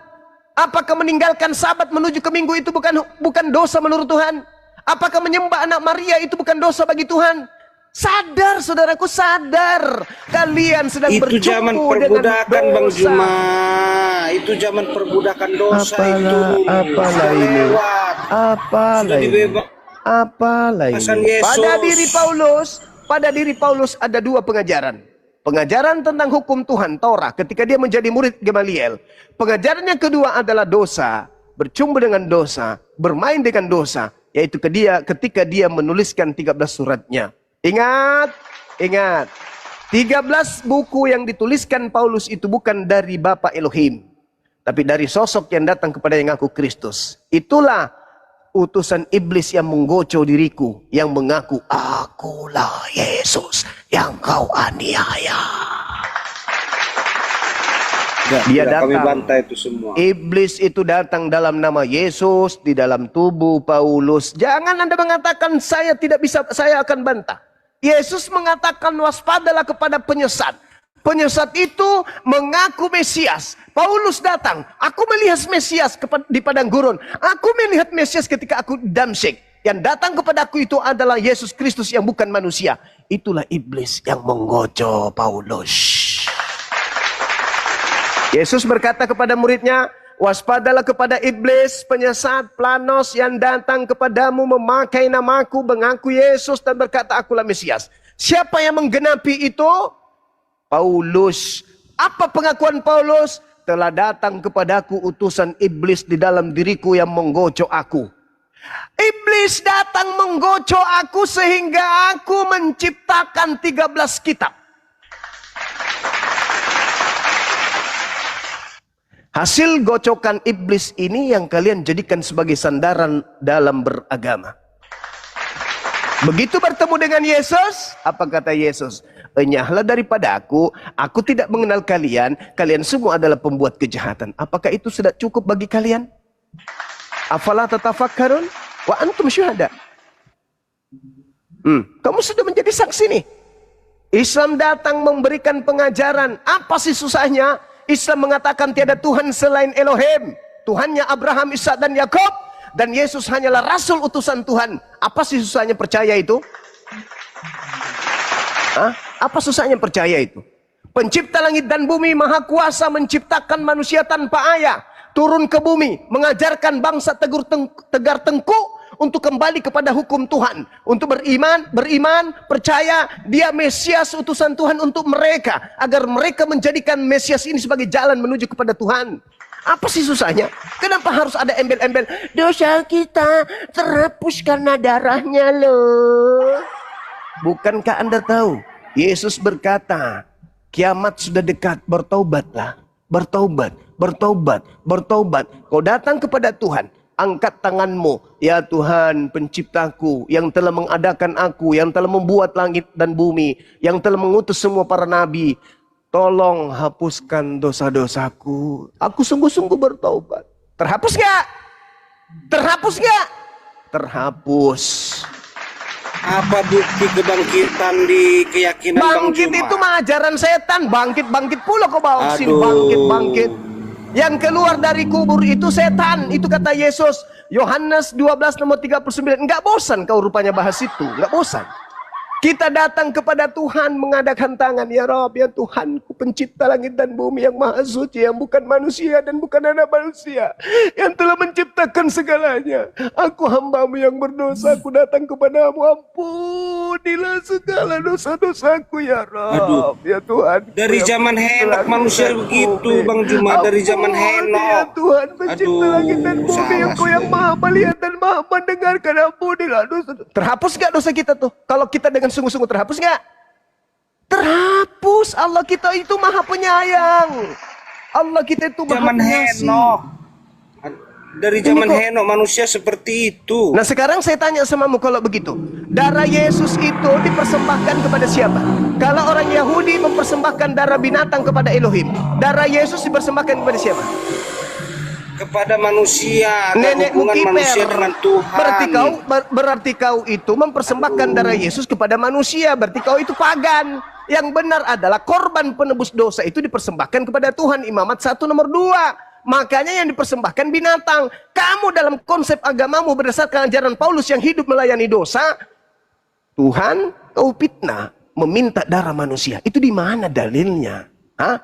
Apakah meninggalkan Sabat menuju ke Minggu itu bukan dosa menurut Tuhan? Apakah menyembah anak Maria itu bukan dosa bagi Tuhan? Sadar, saudaraku, sadar. Kalian sedang Itu zaman bercumbu dengan perbudakan, Bang dosa. Juma. Itu zaman perbudakan dosa itu. Apalah Sudah ini? lewat. Apalah Sudah ini? dibebas. Apalah ini? Pesan Yesus. Pada diri Paulus ada dua pengajaran. Pengajaran tentang hukum Tuhan, Torah, ketika dia menjadi murid Gamaliel. Pengajaran yang kedua adalah dosa, bercumbu dengan dosa, bermain dengan dosa, yaitu ketika dia menuliskan 13 suratnya. Ingat, 13 buku yang dituliskan Paulus itu bukan dari Bapa Elohim, tapi dari sosok yang datang kepada yang ngaku Kristus. Itulah utusan iblis yang menggocoh diriku, yang mengaku akulah Yesus yang kau aniaya. Dia Kami datang. bantah itu semua. Iblis itu datang dalam nama Yesus di dalam tubuh Paulus. Jangan Anda mengatakan saya tidak bisa, saya akan bantah. Yesus mengatakan waspadalah kepada penyesat. Penyesat itu mengaku Mesias. Paulus datang. Aku melihat Mesias di padang gurun. Aku melihat Mesias ketika aku Damsyik. Yang datang kepadaku itu adalah Yesus Kristus yang bukan manusia. Itulah iblis yang menggocoh Paulus. Yesus berkata kepada muridnya, waspadalah kepada iblis, penyesat, planos yang datang kepadamu memakai namaku, mengaku Yesus dan berkata akulah Mesias. Siapa yang menggenapi itu? Paulus. Apa pengakuan Paulus? Telah datang kepadaku utusan iblis di dalam diriku yang menggocok aku. Iblis datang menggocok aku sehingga aku menciptakan 13 kitab. Hasil gocokan iblis ini yang kalian jadikan sebagai sandaran dalam beragama. Begitu bertemu dengan Yesus, apa kata Yesus? Enyahlah daripada aku tidak mengenal kalian, kalian semua adalah pembuat kejahatan. Apakah itu sudah cukup bagi kalian? Afala tatafakkarun wa antum syuhada. Kamu sudah menjadi saksi nih. Islam datang memberikan pengajaran. Apa sih susahnya? Islam mengatakan tiada Tuhan selain Elohim. Tuhannya Abraham, Ishak dan Yakub. Dan Yesus hanyalah rasul utusan Tuhan. Apa sih susahnya percaya itu? Apa susahnya percaya itu? Pencipta langit dan bumi, maha kuasa menciptakan manusia tanpa ayah. Turun ke bumi, mengajarkan bangsa tegar tengkuk untuk kembali kepada hukum Tuhan. Untuk beriman, percaya dia Mesias utusan Tuhan untuk mereka. Agar mereka menjadikan Mesias ini sebagai jalan menuju kepada Tuhan. Apa sih susahnya? Kenapa harus ada embel-embel? Dosa kita terhapus karena darahnya loh. Bukankah Anda tahu? Yesus berkata, kiamat sudah dekat, bertobatlah. Bertobat, bertobat, bertobat. Kau datang kepada Tuhan, angkat tanganmu. Ya Tuhan penciptaku, yang telah mengadakan aku, yang telah membuat langit dan bumi, yang telah mengutus semua para nabi. Tolong hapuskan dosa-dosaku. Aku sungguh-sungguh bertobat. Terhapus gak? Terhapus gak? Terhapus. Apa bukti kebangkitan di keyakinan Bang Bangkit Juma? itu mah ajaran setan. Bangkit pula kau bawa sini. Aduh. Bangkit. Yang keluar dari kubur itu setan. Itu kata Yesus. Yohanes 12 nomor 39. Enggak bosan kau rupanya bahas itu. Enggak bosan. Kita datang kepada Tuhan mengadakan tangan. Ya Rabb, ya Tuhanku pencipta langit dan bumi yang maha suci. Yang bukan manusia dan bukan anak manusia. Yang telah menciptakan segalanya. Aku hambamu yang berdosa. Aku datang kepadamu. Ampunilah segala dosa-dosaku ya Rabb. Aduh. Ya Tuhan. Dari zaman Henok manusia begitu, Bang Juma. Dari zaman Henok. Ya Tuhan pencipta langit dan bumi. Engkau yang maha melihat dan maha mendengarkan. Ampunilah dosa. Terhapus gak dosa kita tuh? Kalau kita dengan sungguh-sungguh terhapus nggak? Terhapus. Allah kita itu maha penyayang. Allah kita itu maha Zaman pengasih. Henok. Dari zaman kok- Henok manusia seperti itu. Nah sekarang saya tanya samamu, kalau begitu darah Yesus itu dipersembahkan kepada siapa? Kalau orang Yahudi mempersembahkan darah binatang kepada Elohim, darah Yesus dipersembahkan kepada siapa? Kepada manusia. Ada Nenek hubungan Mukiper. manusia dengan Tuhan. Berarti kau itu mempersembahkan darah Yesus kepada manusia. Berarti kau itu pagan. Yang benar adalah korban penebus dosa itu dipersembahkan kepada Tuhan. Imamat 1 nomor 2. Makanya yang dipersembahkan binatang. Kamu dalam konsep agamamu berdasarkan ajaran Paulus yang hidup melayani dosa, Tuhan kau fitnah meminta darah manusia. Itu di mana dalilnya? Hah?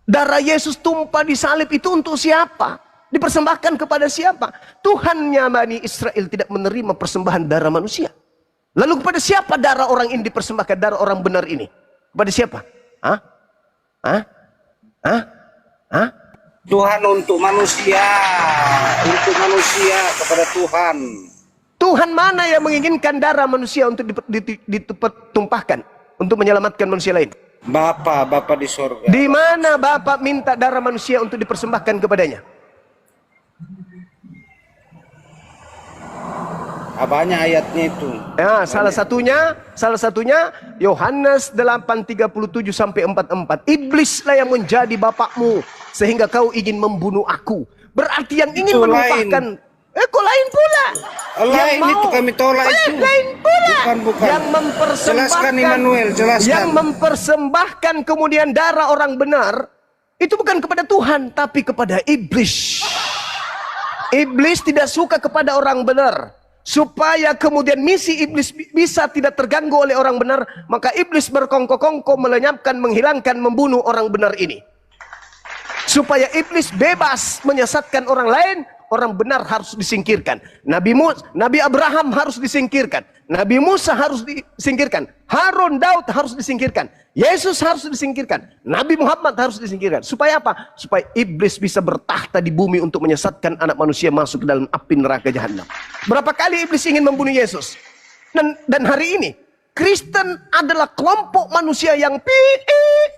Darah Yesus tumpah di salib itu untuk siapa? Dipersembahkan kepada siapa? Tuhannya Bani Israel tidak menerima persembahan darah manusia. Lalu kepada siapa darah orang ini dipersembahkan? Darah orang benar ini. Kepada siapa? Hah? Hah? Hah? Hah? Tuhan untuk manusia. Untuk manusia kepada Tuhan. Tuhan mana yang menginginkan darah manusia untuk ditumpahkan untuk menyelamatkan manusia lain? Bapa di sorga. Di mana Bapa minta darah manusia untuk dipersembahkan kepadanya? Banyak ayatnya itu. Ya, salah satunya Yohanes 8:37 sampai 44. Iblislah yang menjadi bapakmu sehingga kau ingin membunuh aku. Berarti yang ingin Itu menumpahkan kok lain pula. Lain itu kami tolak itu. Lain pula. Bukan. Yang mempersembahkan, Jelaskan Immanuel, jelaskan. Yang mempersembahkan kemudian darah orang benar itu bukan kepada Tuhan tapi kepada iblis. Iblis tidak suka kepada orang benar. Supaya kemudian misi iblis bisa tidak terganggu oleh orang benar, maka iblis berkongko-kongko melenyapkan, menghilangkan, membunuh orang benar ini. Supaya iblis bebas menyesatkan orang lain, orang benar harus disingkirkan. Nabi Abraham harus disingkirkan. Nabi Musa harus disingkirkan. Harun Daud harus disingkirkan. Yesus harus disingkirkan. Nabi Muhammad harus disingkirkan. Supaya apa? Supaya iblis bisa bertahta di bumi untuk menyesatkan anak manusia masuk ke dalam api neraka jahanam. Berapa kali iblis ingin membunuh Yesus? Dan hari ini Kristen adalah kelompok manusia yang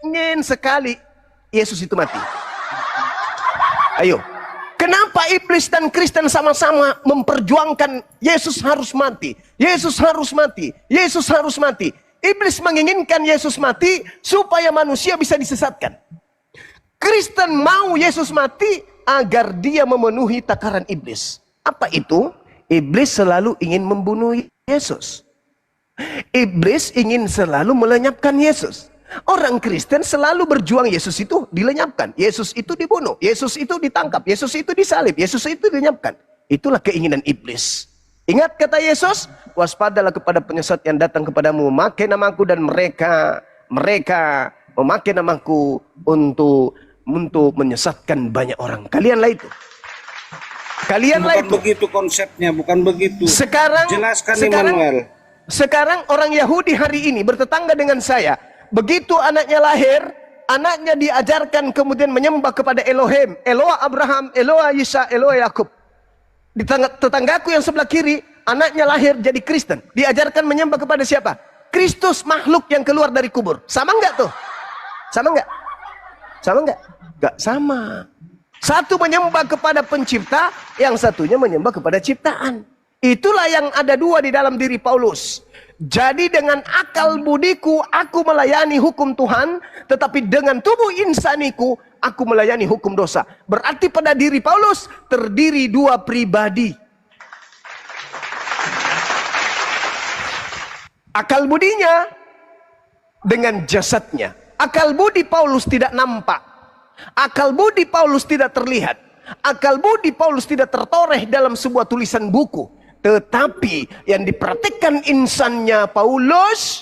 ingin sekali Yesus itu mati. Ayo, kenapa iblis dan Kristen sama-sama memperjuangkan Yesus harus mati? Yesus harus mati. Yesus harus mati. Iblis menginginkan Yesus mati supaya manusia bisa disesatkan. Kristen mau Yesus mati agar dia memenuhi takaran iblis. Apa itu? Iblis selalu ingin membunuh Yesus. Iblis ingin selalu melenyapkan Yesus. Orang Kristen selalu berjuang Yesus itu dilenyapkan. Yesus itu dibunuh. Yesus itu ditangkap. Yesus itu disalib. Yesus itu dilenyapkan. Itulah keinginan iblis. Ingat kata Yesus, waspadalah kepada penyesat yang datang kepadamu, memakai namaku, dan mereka memakai namaku untuk menyesatkan banyak orang. Kalianlah itu. Kalianlah Bukan itu. begitu konsepnya, bukan begitu. Sekarang Immanuel. Sekarang orang Yahudi hari ini bertetangga dengan saya. Begitu anaknya lahir, anaknya diajarkan kemudian menyembah kepada Elohim, Eloah Abraham, Eloah Isa, Eloah Yakub. Di tetanggaku yang sebelah kiri, anaknya lahir jadi Kristen, diajarkan menyembah kepada siapa? Kristus, makhluk yang keluar dari kubur. Sama enggak tuh? Sama enggak? Sama enggak? Enggak sama. Satu menyembah kepada pencipta, yang satunya menyembah kepada ciptaan. Itulah yang ada dua di dalam diri Paulus. Jadi dengan akal budiku aku melayani hukum Tuhan, tetapi dengan tubuh insaniku aku melayani hukum dosa. Berarti pada diri Paulus terdiri dua pribadi. Akal budinya dengan jasadnya. Akal budi Paulus tidak nampak. Akal budi Paulus tidak terlihat. Akal budi Paulus tidak tertoreh dalam sebuah tulisan buku. Tetapi yang diperhatikan insannya Paulus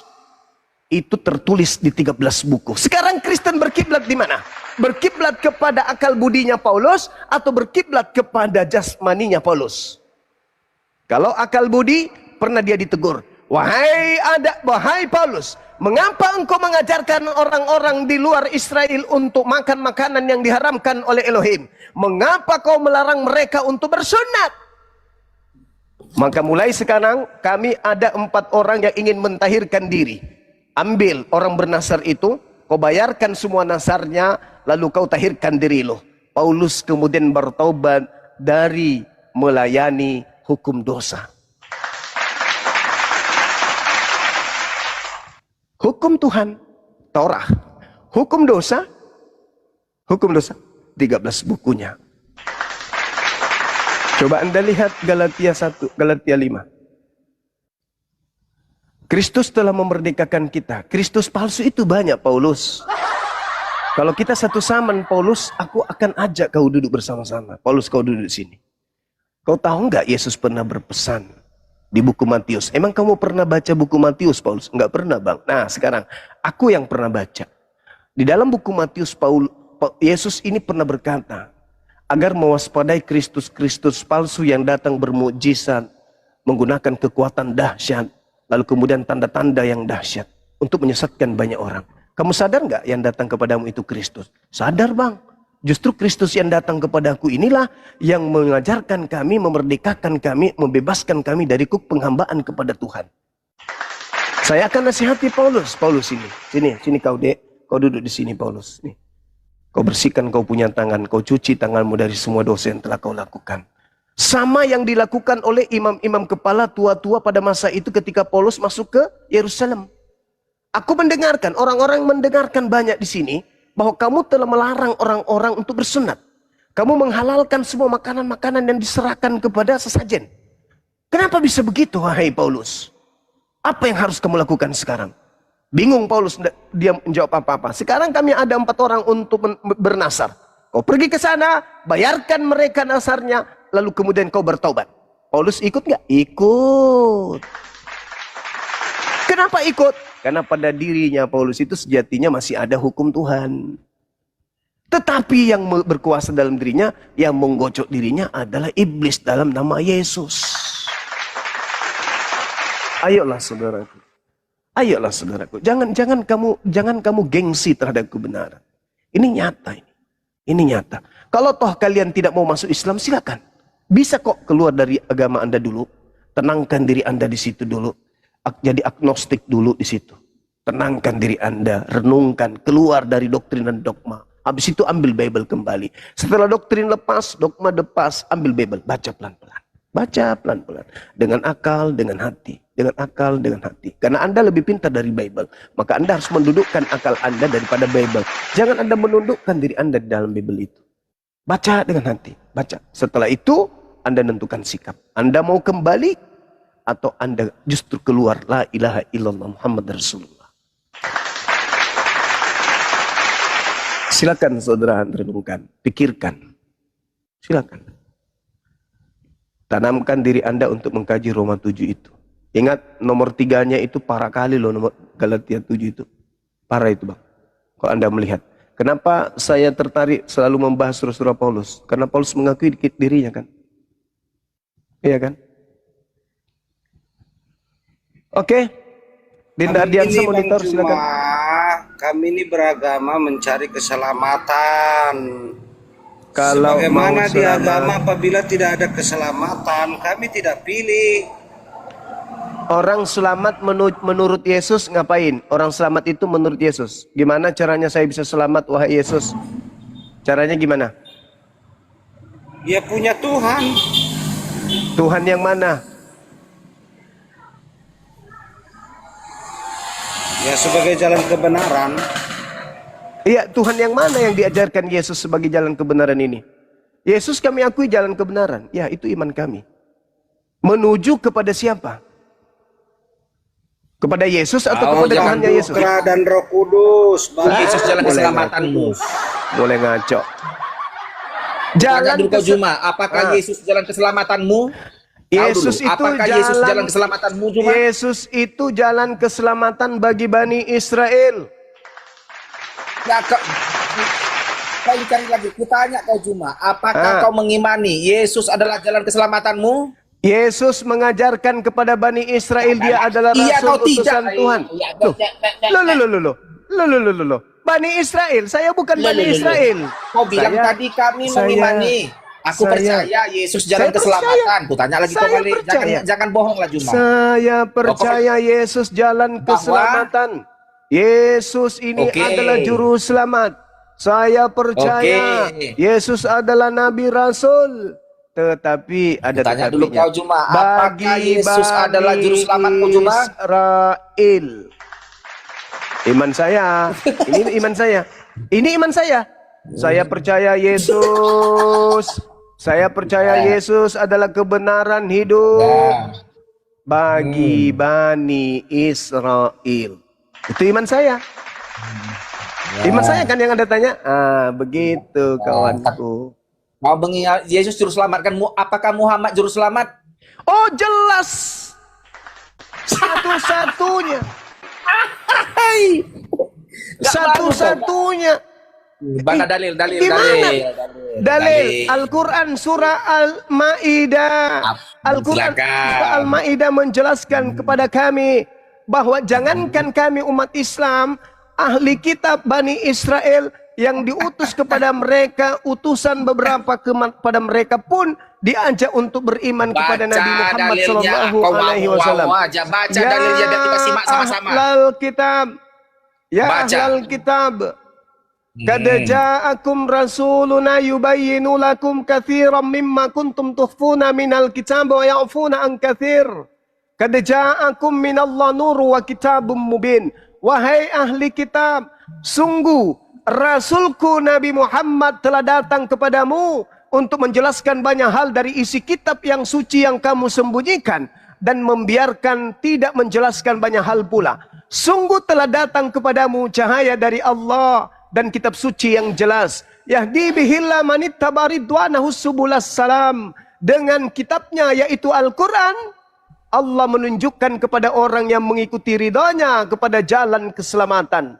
itu tertulis di 13 buku. Sekarang Kristen berkiblat di mana? Berkiblat kepada akal budinya Paulus atau berkiblat kepada jasmaninya Paulus? Kalau akal budi, pernah dia ditegur. Wahai Paulus, mengapa engkau mengajarkan orang-orang di luar Israel untuk makan makanan yang diharamkan oleh Elohim? Mengapa kau melarang mereka untuk bersunat? Maka mulai sekarang kami ada 4 orang yang ingin mentahirkan diri. Ambil orang bernasar itu, kau bayarkan semua nasarnya, lalu kau tahirkan diri lo. Paulus kemudian bertaubat dari melayani hukum dosa. Hukum Tuhan, Taurat. Hukum dosa, 13 bukunya. Coba Anda lihat Galatia 1, Galatia 5. Kristus telah memerdekakan kita. Kristus palsu itu banyak, Paulus. Kalau kita satu zaman, Paulus, aku akan ajak kau duduk bersama-sama. Paulus, kau duduk di sini. Kau tahu nggak Yesus pernah berpesan di buku Matius? Emang kamu pernah baca buku Matius, Paulus? Nggak pernah, Bang. Nah, sekarang aku yang pernah baca. Di dalam buku Matius, Yesus ini pernah berkata, agar mewaspadai Kristus palsu yang datang bermukjizat, menggunakan kekuatan dahsyat, lalu kemudian tanda-tanda yang dahsyat untuk menyesatkan banyak orang. Kamu sadar nggak yang datang kepadamu itu Kristus? Sadar, Bang. Justru Kristus yang datang kepadaku inilah yang mengajarkan kami, memerdekakan kami, membebaskan kami dari penghambaan kepada Tuhan. Saya akan nasihati Paulus. Paulus ini, sini kau dek, kau duduk di sini Paulus. Nih. Kau bersihkan kau punya tangan, kau cuci tanganmu dari semua dosa yang telah kau lakukan. Sama yang dilakukan oleh imam-imam kepala tua-tua pada masa itu ketika Paulus masuk ke Yerusalem. Aku mendengarkan, orang-orang mendengarkan banyak di sini, bahwa kamu telah melarang orang-orang untuk bersunat. Kamu menghalalkan semua makanan-makanan yang diserahkan kepada sesajen. Kenapa bisa begitu, wahai Paulus? Apa yang harus kamu lakukan sekarang? Bingung Paulus, dia menjawab apa-apa. Sekarang kami ada 4 orang untuk bernasar. Kau pergi ke sana, bayarkan mereka nasarnya, lalu kemudian kau bertobat. Paulus ikut nggak? Ikut. Kenapa ikut? Karena pada dirinya Paulus itu sejatinya masih ada hukum Tuhan. Tetapi yang berkuasa dalam dirinya, yang menggocok dirinya adalah iblis dalam nama Yesus. Ayolah saudaraku. Ayolah saudaraku, jangan kamu gengsi terhadap kebenaran. Ini nyata ini. Ini nyata. Kalau toh kalian tidak mau masuk Islam, silakan. Bisa kok keluar dari agama Anda dulu. Tenangkan diri Anda di situ dulu. Jadi agnostik dulu di situ. Tenangkan diri Anda, renungkan, keluar dari doktrin dan dogma. Habis itu ambil Bible kembali. Setelah doktrin lepas, dogma lepas, ambil Bible, baca pelan-pelan. Baca pelan-pelan. Dengan akal, dengan hati. Dengan akal, dengan hati. Karena Anda lebih pintar dari Bible. Maka Anda harus mendudukkan akal Anda daripada Bible. Jangan Anda menundukkan diri Anda di dalam Bible itu. Baca dengan hati. Baca. Setelah itu, Anda tentukan sikap. Anda mau kembali, atau Anda justru keluar. La ilaha illallah Muhammad Rasulullah. Silakan saudara renungkan. Pikirkan. Silakan. Tanamkan diri Anda untuk mengkaji Roma 7 itu. Ingat nomor 3-nya itu parah kali loh, nomor Galatia 7 itu. Parah itu, Bang. Kalau Anda melihat. Kenapa saya tertarik selalu membahas surah-surah Paulus? Karena Paulus mengakui dirinya kan. Iya kan? Oke. Dinda Ardiansa monitor silakan. kami ini beragama mencari keselamatan. Kalau Sebagaimana mau di selamat, agama apabila tidak ada keselamatan, kami tidak pilih. orang selamat menurut Yesus ngapain? Orang selamat itu menurut Yesus. Gimana caranya saya bisa selamat, wahai Yesus? Caranya gimana? Dia punya Tuhan. Tuhan yang mana? Ya sebagai jalan kebenaran. Iya, Tuhan yang mana yang diajarkan Yesus sebagai jalan kebenaran ini? Yesus kami akui jalan kebenaran. Ya, itu iman kami. Menuju kepada siapa? Kepada Yesus atau kepada jangan Tuhannya Yesus? Putra dan Roh Kudus. Yesus jalan Boleh keselamatanmu. Boleh ngaco. Tanya Jalan dulu kau Juma, apakah Yesus jalan keselamatanmu? Yesus Tahu dulu, itu apakah Yesus jalan keselamatanmu Juma? Yesus itu jalan keselamatan bagi Bani Israel. Ya, kau cari lagi. Kutanya kau Juma, apakah kau mengimani Yesus adalah jalan keselamatanmu? Yesus mengajarkan kepada Bani Israel dia adalah Iya, rasul kau tidak. utusan Tuhan. Loh. Bani Israel, saya bukan Bani Israel. Kau bilang tadi kami mengimani. Aku percaya Yesus jalan keselamatan. Kutanya lagi kau kali. Jangan bohong lah Juma. Saya percaya Yesus jalan keselamatan. Yesus ini adalah juru selamat. Saya percaya Yesus adalah Nabi Rasul. Tetapi ada tanya dulu tetapinya. kau Juma, apakah Yesus adalah juru selamatmu Juma? Israel. Iman saya, ini iman saya. Ini iman saya. Saya percaya Yesus. Saya percaya Yesus adalah kebenaran hidup bagi Bani Israel. Itu iman saya. Iman saya kan yang Anda tanya. Begitu kawanku. Mau mengingat Yesus juru selamatkanmu, apakah Muhammad juru selamat? Oh jelas. Satu-satunya. Satu-satunya. Mana dalil? Gimana? Dalil Al-Quran surah Al-Ma'idah. Al-Quran surah Al-Ma'idah menjelaskan kepada kami bahwa jangankan kami umat Islam, ahli kitab Bani Israel yang diutus kepada mereka, utusan beberapa kepada mereka pun diajak untuk beriman kepada Nabi Muhammad sallallahu alaihi wasallam. Baca dalilnya biar kita simak sama-sama. Ahlal kitab. Ya ahlal kitab. Qad ja'akum rasuluna yubayyinu lakum katsiran mimma kuntum tukhfuna minal kitab wa ya'funa an katsir. Qad ja'akum minallahi nurun wa kitabun mubin. Wahai ahli kitab, sungguh Rasulku Nabi Muhammad telah datang kepadamu untuk menjelaskan banyak hal dari isi kitab yang suci yang kamu sembunyikan dan membiarkan tidak menjelaskan banyak hal pula. Sungguh telah datang kepadamu cahaya dari Allah dan kitab suci yang jelas. Yahdi bihillah manittaba ridwanahu subulas salam. Dengan kitabnya yaitu Al-Quran, Allah menunjukkan kepada orang yang mengikuti ridhonya kepada jalan keselamatan.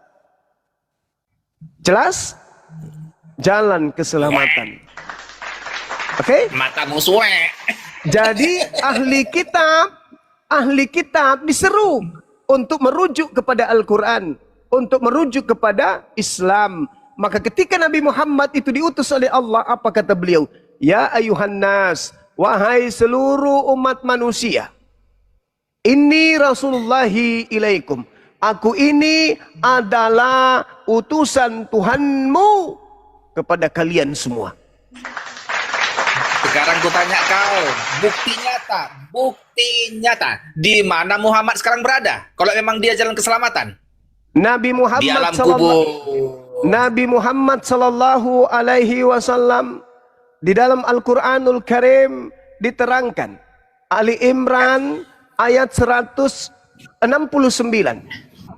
Jelas? Jalan keselamatan. Oke? Matamu suwe. Jadi ahli kitab diseru untuk merujuk kepada Al-Quran, untuk merujuk kepada Islam. Maka ketika Nabi Muhammad itu diutus oleh Allah, apa kata beliau? Ya ayuhan nas, wahai seluruh umat manusia, inni rasulullahi ilaikum. Aku ini adalah utusan Tuhanmu kepada kalian semua. Sekarang ku tanya kau, bukti nyata, di mana Muhammad sekarang berada? Kalau memang dia jalan keselamatan, Nabi di alam kubur. Nabi Muhammad sallallahu alaihi wasallam di dalam Al-Qur'anul Karim diterangkan. Ali Imran ayat 169.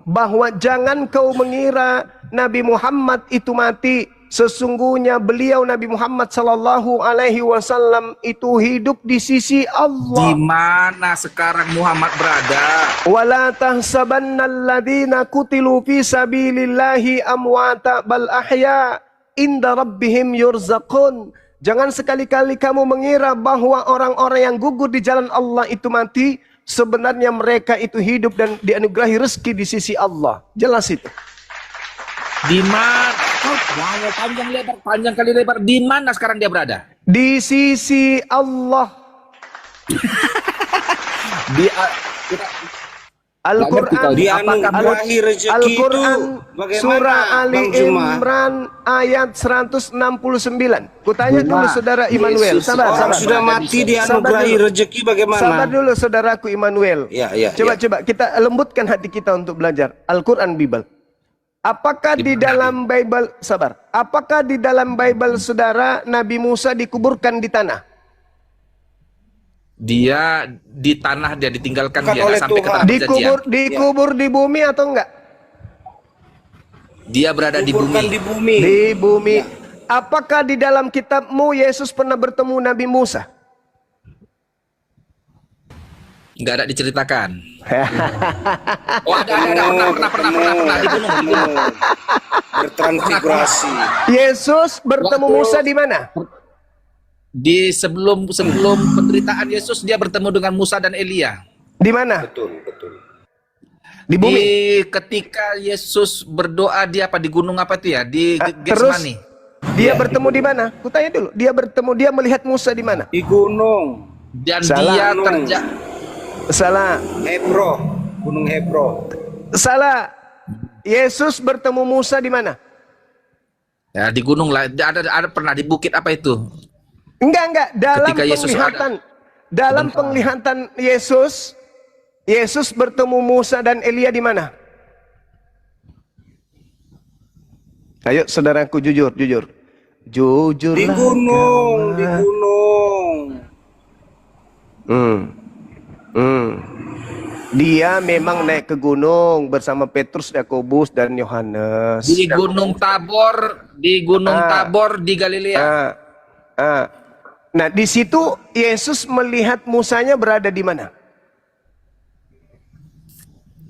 Bahwa jangan kau mengira Nabi Muhammad itu mati. Sesungguhnya beliau Nabi Muhammad sallallahu alaihi wasallam itu hidup di sisi Allah. Di mana sekarang Muhammad berada? Wala tahsabannal qutilu fi sabilillahi amwata bal ahya inda rabbihim yurzaqun. Jangan sekali-kali kamu mengira bahwa orang-orang yang gugur di jalan Allah itu mati. Sebenarnya mereka itu hidup dan dianugerahi rezeki di sisi Allah. Jelas itu. Di mana? Panjang kali lebar. Di mana sekarang dia berada? Di sisi Allah. Di Al-Quran, dianugerahi rezeki itu Al-Quran bagaimana, surah Ali Bang Juma? Imran ayat 169. Kutanya dulu saudara Immanuel. Sabar, Orang sabar. sudah mati dianugerahi rezeki bagaimana? Sabar dulu saudaraku Immanuel. Ya. Coba kita lembutkan hati kita untuk belajar Al-Quran Bible. Apakah di dalam Bible, sabar. Apakah di dalam Bible saudara Nabi Musa dikuburkan di tanah? Dia di tanah, dia ditinggalkan, Bukan dia oleh nggak sampai ke Tuhan. tanah perjanjian. Dikubur di bumi atau enggak? Dia berada di Kuburkan bumi. di bumi. Di bumi. Apakah di dalam kitabmu Yesus pernah bertemu Nabi Musa? Nggak ada diceritakan. Oh, ada. Pernah di gunung. Bertransfigurasi. Yesus bertemu Waktu- Musa di mana? Di sebelum penderitaan Yesus, dia bertemu dengan Musa dan Elia. Di mana? Betul. Di bumi. Ketika Yesus berdoa, dia apa di gunung apa itu ya? Di Terus Getsemani. dia bertemu di mana? Kutanya dulu. Dia melihat Musa di mana? Di gunung Dan Salah. dia Salah. Hebro, Gunung Hebro. Salah. Yesus bertemu Musa di mana? ya di gunung lah. Ada pernah di bukit apa itu? Enggak. Dalam Ketika Yesus penglihatan Yesus bertemu Musa dan Elia di mana? Ayo saudaraku jujur. Jujur. Di gunung. Dia memang naik ke gunung bersama Petrus, Yakobus dan Yohanes. Di Gunung Tabor, di Galilea. Nah, di situ Yesus melihat Musanya berada di mana?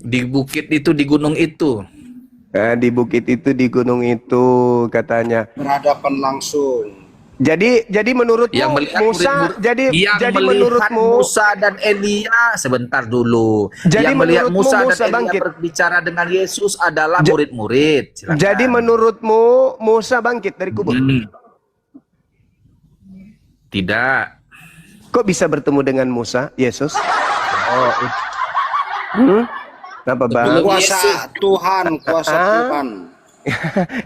Di bukit itu, di gunung itu. Nah, di bukit itu, di gunung itu katanya. Berhadapan langsung. Jadi menurutmu Yang melihat Musa, murid-murid, yang jadi melihat menurutmu Musa dan Elia, sebentar dulu. Jadi Yang melihat menurutmu Musa Musa dan Elia bangkit? berbicara dengan Yesus adalah murid-murid. Silakan. Jadi menurutmu Musa bangkit dari kubur? Tidak. Kok bisa bertemu dengan Musa, Yesus? Oh, Apa bang? Kuasa Tuhan.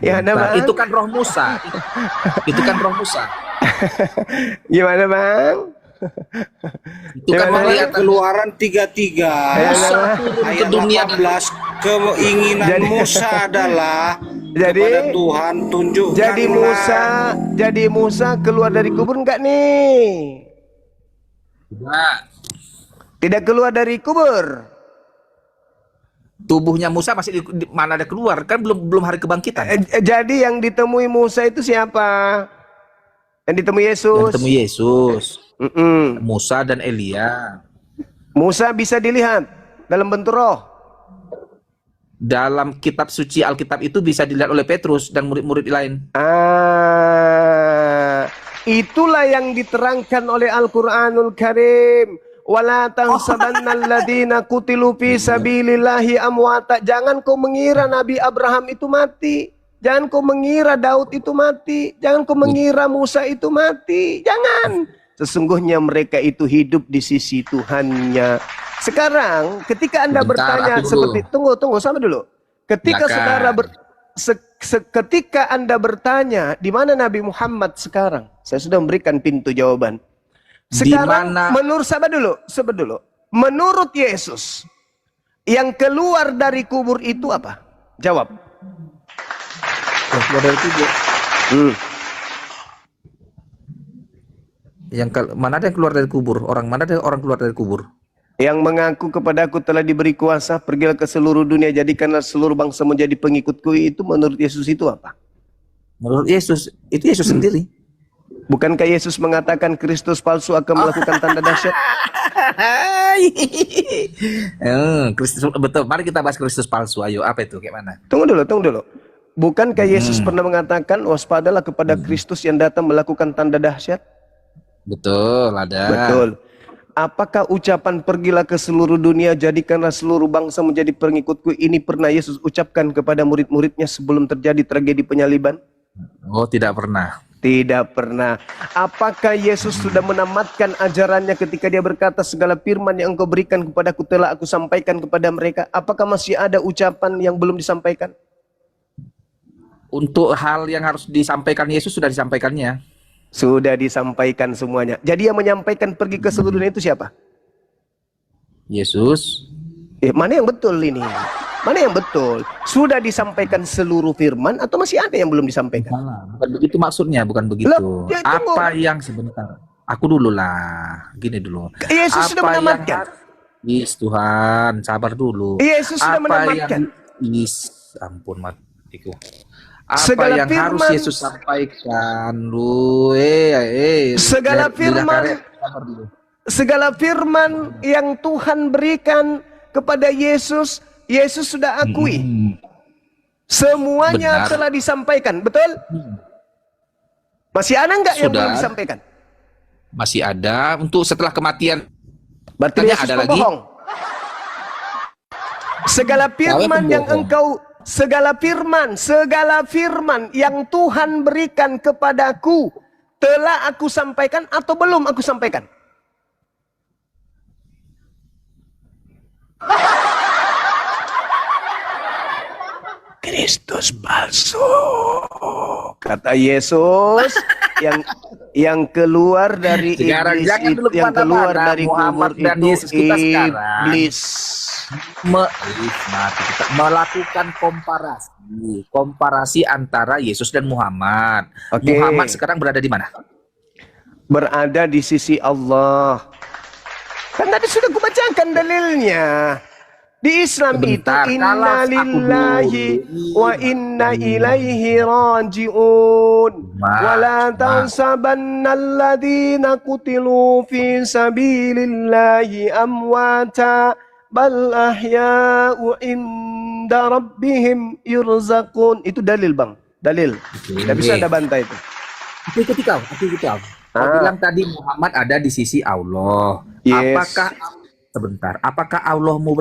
Ya, ada bang? itu kan roh Musa. Itu kan roh Musa. Gimana bang? Itu kan Gimana? melihat Keluaran 33 Musa turun ke ayat dunia 18. Keinginan Musa adalah kepada Tuhan tunjukkanlah. Jadi Musa keluar dari kubur enggak nih? Tidak keluar dari kubur. Tubuhnya Musa masih mana ada keluar, kan belum hari kebangkitan. Jadi yang ditemui Musa itu siapa? Yang ditemui Yesus. Yang ketemu Yesus, Mm-mm. Musa dan Elia. Musa bisa dilihat dalam bentuk roh. Dalam kitab suci Alkitab itu bisa dilihat oleh Petrus dan murid-murid lain. Itulah yang diterangkan oleh Al-Quranul Karim. Wala tahsabanna alladziina qutilu fi sabilillahi amwata. Jangan kau mengira Nabi Abraham itu mati. Jangan kau mengira Daud itu mati. Jangan kau mengira Musa itu mati. Jangan. Sesungguhnya mereka itu hidup di sisi Tuhannya. Sekarang ketika Anda bertanya seperti tunggu sama dulu. Ketika saudara ketika Anda bertanya di mana Nabi Muhammad sekarang? Saya sudah memberikan pintu jawaban. Sekarang menurut sahabat dulu. Menurut Yesus, yang keluar dari kubur itu apa? Jawab. Keluar dari kubur. Mana ada yang keluar dari kubur? Mana ada orang keluar dari kubur? Yang mengaku kepadaku telah diberi kuasa, pergilah ke seluruh dunia, jadikanlah seluruh bangsa menjadi pengikutku. Itu menurut Yesus itu apa? Menurut Yesus, itu Yesus sendiri. Bukankah Yesus mengatakan Kristus palsu akan melakukan tanda dahsyat? Kristus betul. Mari kita bahas Kristus palsu. Ayo, apa itu? Kayak mana? Tunggu dulu. Bukankah Yesus pernah mengatakan waspadalah kepada Kristus yang datang melakukan tanda dahsyat? Betul, ada. Betul. apakah ucapan pergilah ke seluruh dunia, jadikanlah seluruh bangsa menjadi pengikutku, ini pernah Yesus ucapkan kepada murid-muridnya sebelum terjadi tragedi penyaliban? Oh, tidak pernah. Tidak pernah. Apakah Yesus sudah menamatkan ajarannya ketika dia berkata, segala firman yang engkau berikan kepadaku telah aku sampaikan kepada mereka? Apakah masih ada ucapan yang belum disampaikan? Untuk hal yang harus disampaikan Yesus sudah disampaikannya. Sudah disampaikan semuanya. Jadi yang menyampaikan pergi ke seluruh dunia itu siapa? Yesus. Mana yang betul ini? Mana yang betul? Sudah disampaikan seluruh firman atau masih ada yang belum disampaikan? Bukan begitu maksudnya, bukan begitu. Loh, ya tunggu. Apa yang sebentar? Aku dulu lah, gini dulu. Yesus sudah menamatkan. Yes, Tuhan, sabar dulu. Yesus sudah menamatkan. Ampun matiku. Apa Segala yang harus firman- Yesus sampaikan lu? Segala firman- Segala firman yang Tuhan berikan kepada Yesus, Yesus sudah akui. Semuanya Benar. telah disampaikan, betul? Masih ada nggak yang Sudah. belum disampaikan? Masih ada untuk setelah kematian. Berarti Tanya, Yesus ada lagi? pembohong. Segala firman yang pembohong. segala firman yang Tuhan berikan kepadaku telah aku sampaikan atau belum aku sampaikan? Kristus palsu, kata Yesus. yang keluar dari Sekarang iblis jangan itu, dulu yang keluar kemana-mana, dari Muhammad kubur dan itu Yesus kita sekarang. iblis. Melakukan komparasi antara Yesus dan Muhammad. Oke. Muhammad sekarang berada di mana? Berada di sisi Allah. Kan tadi sudah kubacakan dalilnya. Di Islam Sebentar, itu kalau inna aku lillahi dulu. wa inna ilaihi raji'un. Wa la tahsabanna alladhina qutilu fi sabilillahi amwata bal ahya'u inda rabbihim yurzaqun. Itu dalil, Bang. Dalil. Tidak bisa ada bantah itu. Aku ikut kau. Kau bilang tadi Muhammad ada di sisi Allah. Yes. Apakah Allahmu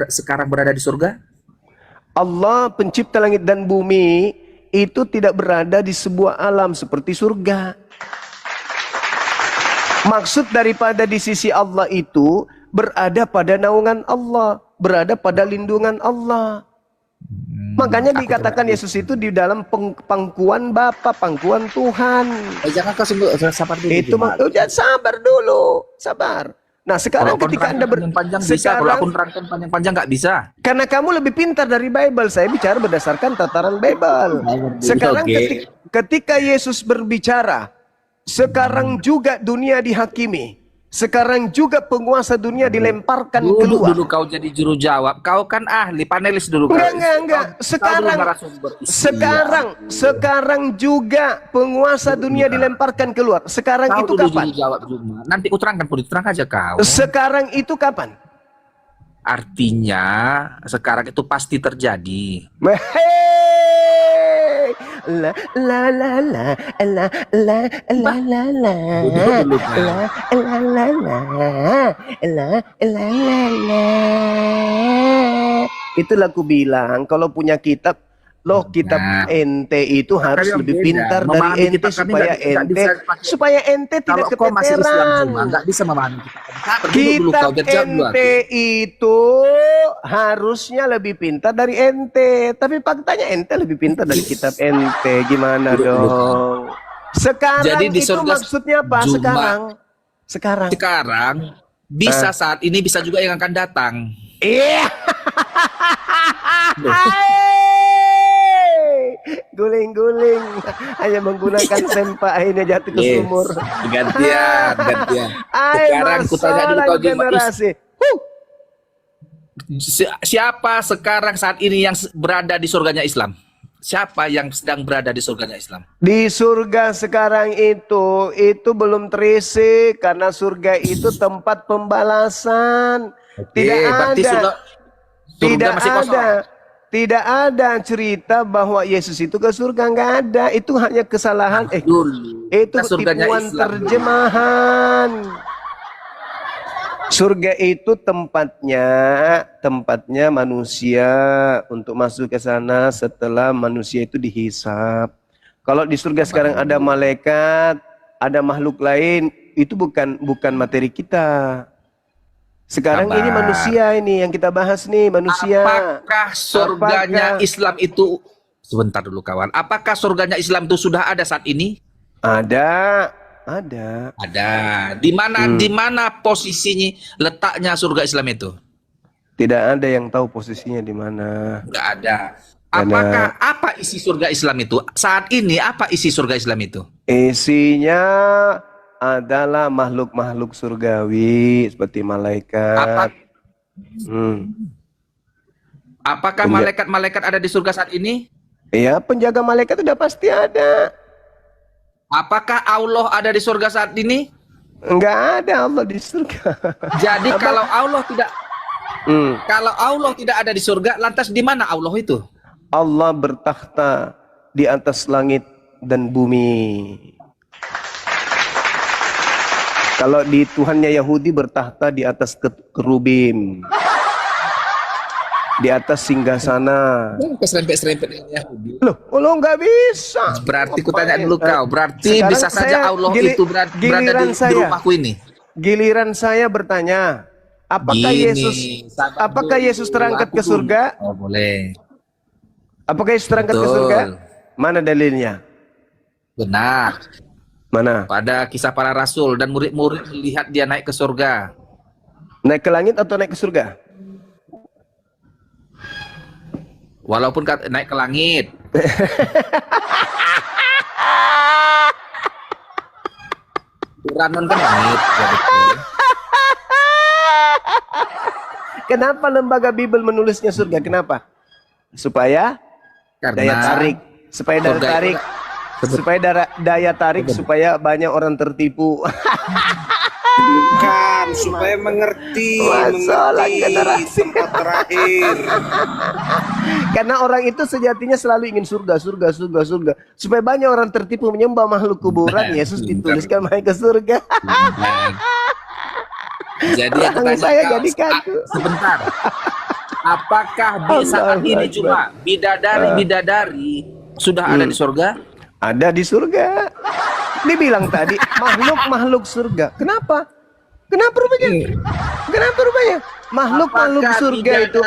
sekarang berada di surga? Allah pencipta langit dan bumi itu tidak berada di sebuah alam seperti surga. Maksud daripada di sisi Allah itu berada pada naungan Allah, berada pada lindungan Allah. Makanya dikatakan Yesus itu di dalam pangkuan Bapa, pangkuan Tuhan. Jangan kau sabar dulu. Itu sabar dulu, sabar. Nah sekarang Kalau ketika Anda panjang bisa, kalau aku nerangkan panjang-panjang nggak bisa. karena kamu lebih pintar dari Bible, saya bicara berdasarkan tataran Bible. Sekarang Oke. ketika Yesus berbicara, sekarang juga dunia dihakimi. Sekarang juga penguasa dunia dilemparkan keluar. Dulu kau jadi juru jawab. Kau kan ahli panelis dulu. Enggak. Sekarang juga penguasa dunia dilemparkan keluar. Sekarang Kau itu dulu kapan? juru jawab Juma. Nanti uterangkan, terang aja kau. Sekarang itu kapan? Artinya sekarang itu pasti terjadi. Hey, la la la la la la la la la Dulu, la la la la. Itulah aku bilang kalau punya kitab, loh kitab Nah. ente itu harus yang lebih beda. pintar dari Memahami ente kitab kami supaya nggak bisa pakai- supaya ente tidak Kalau kau masih Islam keteteran. Juma, nggak bisa memahami kita. Dulu Kitab kau jajak dulu. ente itu harusnya lebih pintar dari ente. Tapi faktanya ente lebih pintar dari kitab ente. Gimana dong? Sekarang Jadi di itu surga maksudnya apa? Juma. Sekarang. Sekarang bisa saat ini, bisa juga yang akan datang. Iya. Guling-guling. Hanya menggunakan sempak akhirnya jatuh ke Yes. sumur. Gantian. Sekarang ku tanya dulu kau Juma. generasi. Siapa sekarang saat ini yang berada di surganya Islam? Siapa yang sedang berada di surganya Islam? Di surga sekarang itu belum terisi karena surga itu tempat pembalasan. Tidak berarti ada. surga masih kosong. Tidak ada cerita bahwa Yesus itu ke surga, nggak ada. Itu hanya kesalahan. Dulu. Itu Kita surganya tipuan Islam. terjemahan. Surga itu tempatnya manusia untuk masuk ke sana setelah manusia itu dihisap. Kalau di surga sekarang ada malaikat, ada makhluk lain, itu bukan materi kita. Sekarang ini manusia ini yang kita bahas nih, manusia. Apakah surganya Islam itu, sebentar dulu kawan, apakah surganya Islam itu sudah ada saat ini? Ada. Di mana posisinya, letaknya surga Islam itu? Tidak ada yang tahu posisinya di mana. Enggak ada. Apakah apa isi surga Islam itu? Saat ini apa isi surga Islam itu? Isinya adalah makhluk-makhluk surgawi seperti malaikat. Apakah malaikat-malaikat ada di surga saat ini? Iya, penjaga malaikat sudah pasti ada. Apakah Allah ada di surga saat ini? Enggak ada Allah di surga. Jadi kalau Allah tidak ada di surga, lantas di mana Allah itu? Allah bertakhta di atas langit dan bumi. Kalau di Tuhannya Yahudi bertakhta di atas kerubim. Di atas singgasana. Keserempet-serempet Yahudi. Loh, nggak bisa. Berarti kutanya dulu kau, berarti Sekarang bisa saja Allah itu berada di rumahku ini. Giliran saya bertanya, apakah Yesus terangkat ke surga? Oh, boleh. Apakah Yesus terangkat ke surga? Mana dalilnya? Benar. Mana? Pada kisah para rasul dan murid-murid melihat dia naik ke surga. Naik ke langit atau naik ke surga? Walaupun naik ke langit. Ranon kan langit. Ya betul. Kenapa lembaga Bible menulisnya surga? Kenapa? Supaya daya tarik. Supaya daya tarik. Supaya daya tarik supaya banyak orang tertipu. Bukan, supaya mengerti tempat terakhir. Karena orang itu sejatinya selalu ingin surga. Supaya banyak orang tertipu menyembah makhluk kuburan, Yesus dituliskan main ke surga. Jadi saya jadi kaku. Sebentar. Apakah di saat ini cuma bidadari sudah ada di surga? Ada di surga. Dibilang tadi makhluk surga. Kenapa rupanya? Makhluk surga itu.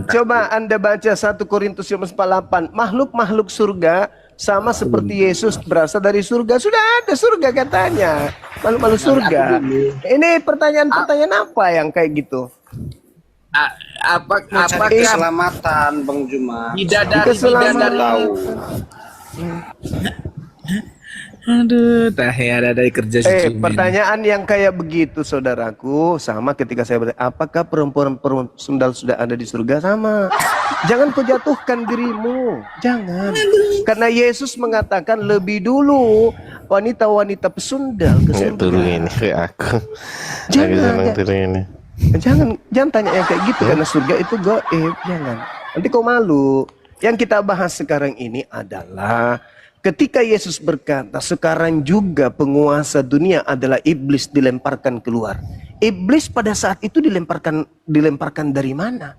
Coba Anda baca 1 Korintus 4:8. Makhluk surga sama seperti Yesus berasal dari surga. Sudah ada surga katanya. Makhluk surga. Ini pertanyaan apa yang kayak gitu? Apakah keselamatan, Bang Juma? Bidadari tahu. Aduh, ada dari kerja pertanyaan yang kayak begitu, saudaraku, sama ketika saya bertanya, apakah perempuan sundal sudah ada di surga? Sama. Jangan kau jatuhkan dirimu, jangan. Karena Yesus mengatakan lebih dulu wanita-wanita pesundal ke surga. Jangan tanya yang kayak gitu, karena surga itu gaib, jangan. Nanti kau malu. Yang kita bahas sekarang ini adalah ketika Yesus berkata, sekarang juga penguasa dunia adalah iblis dilemparkan keluar. Iblis pada saat itu dilemparkan dari mana?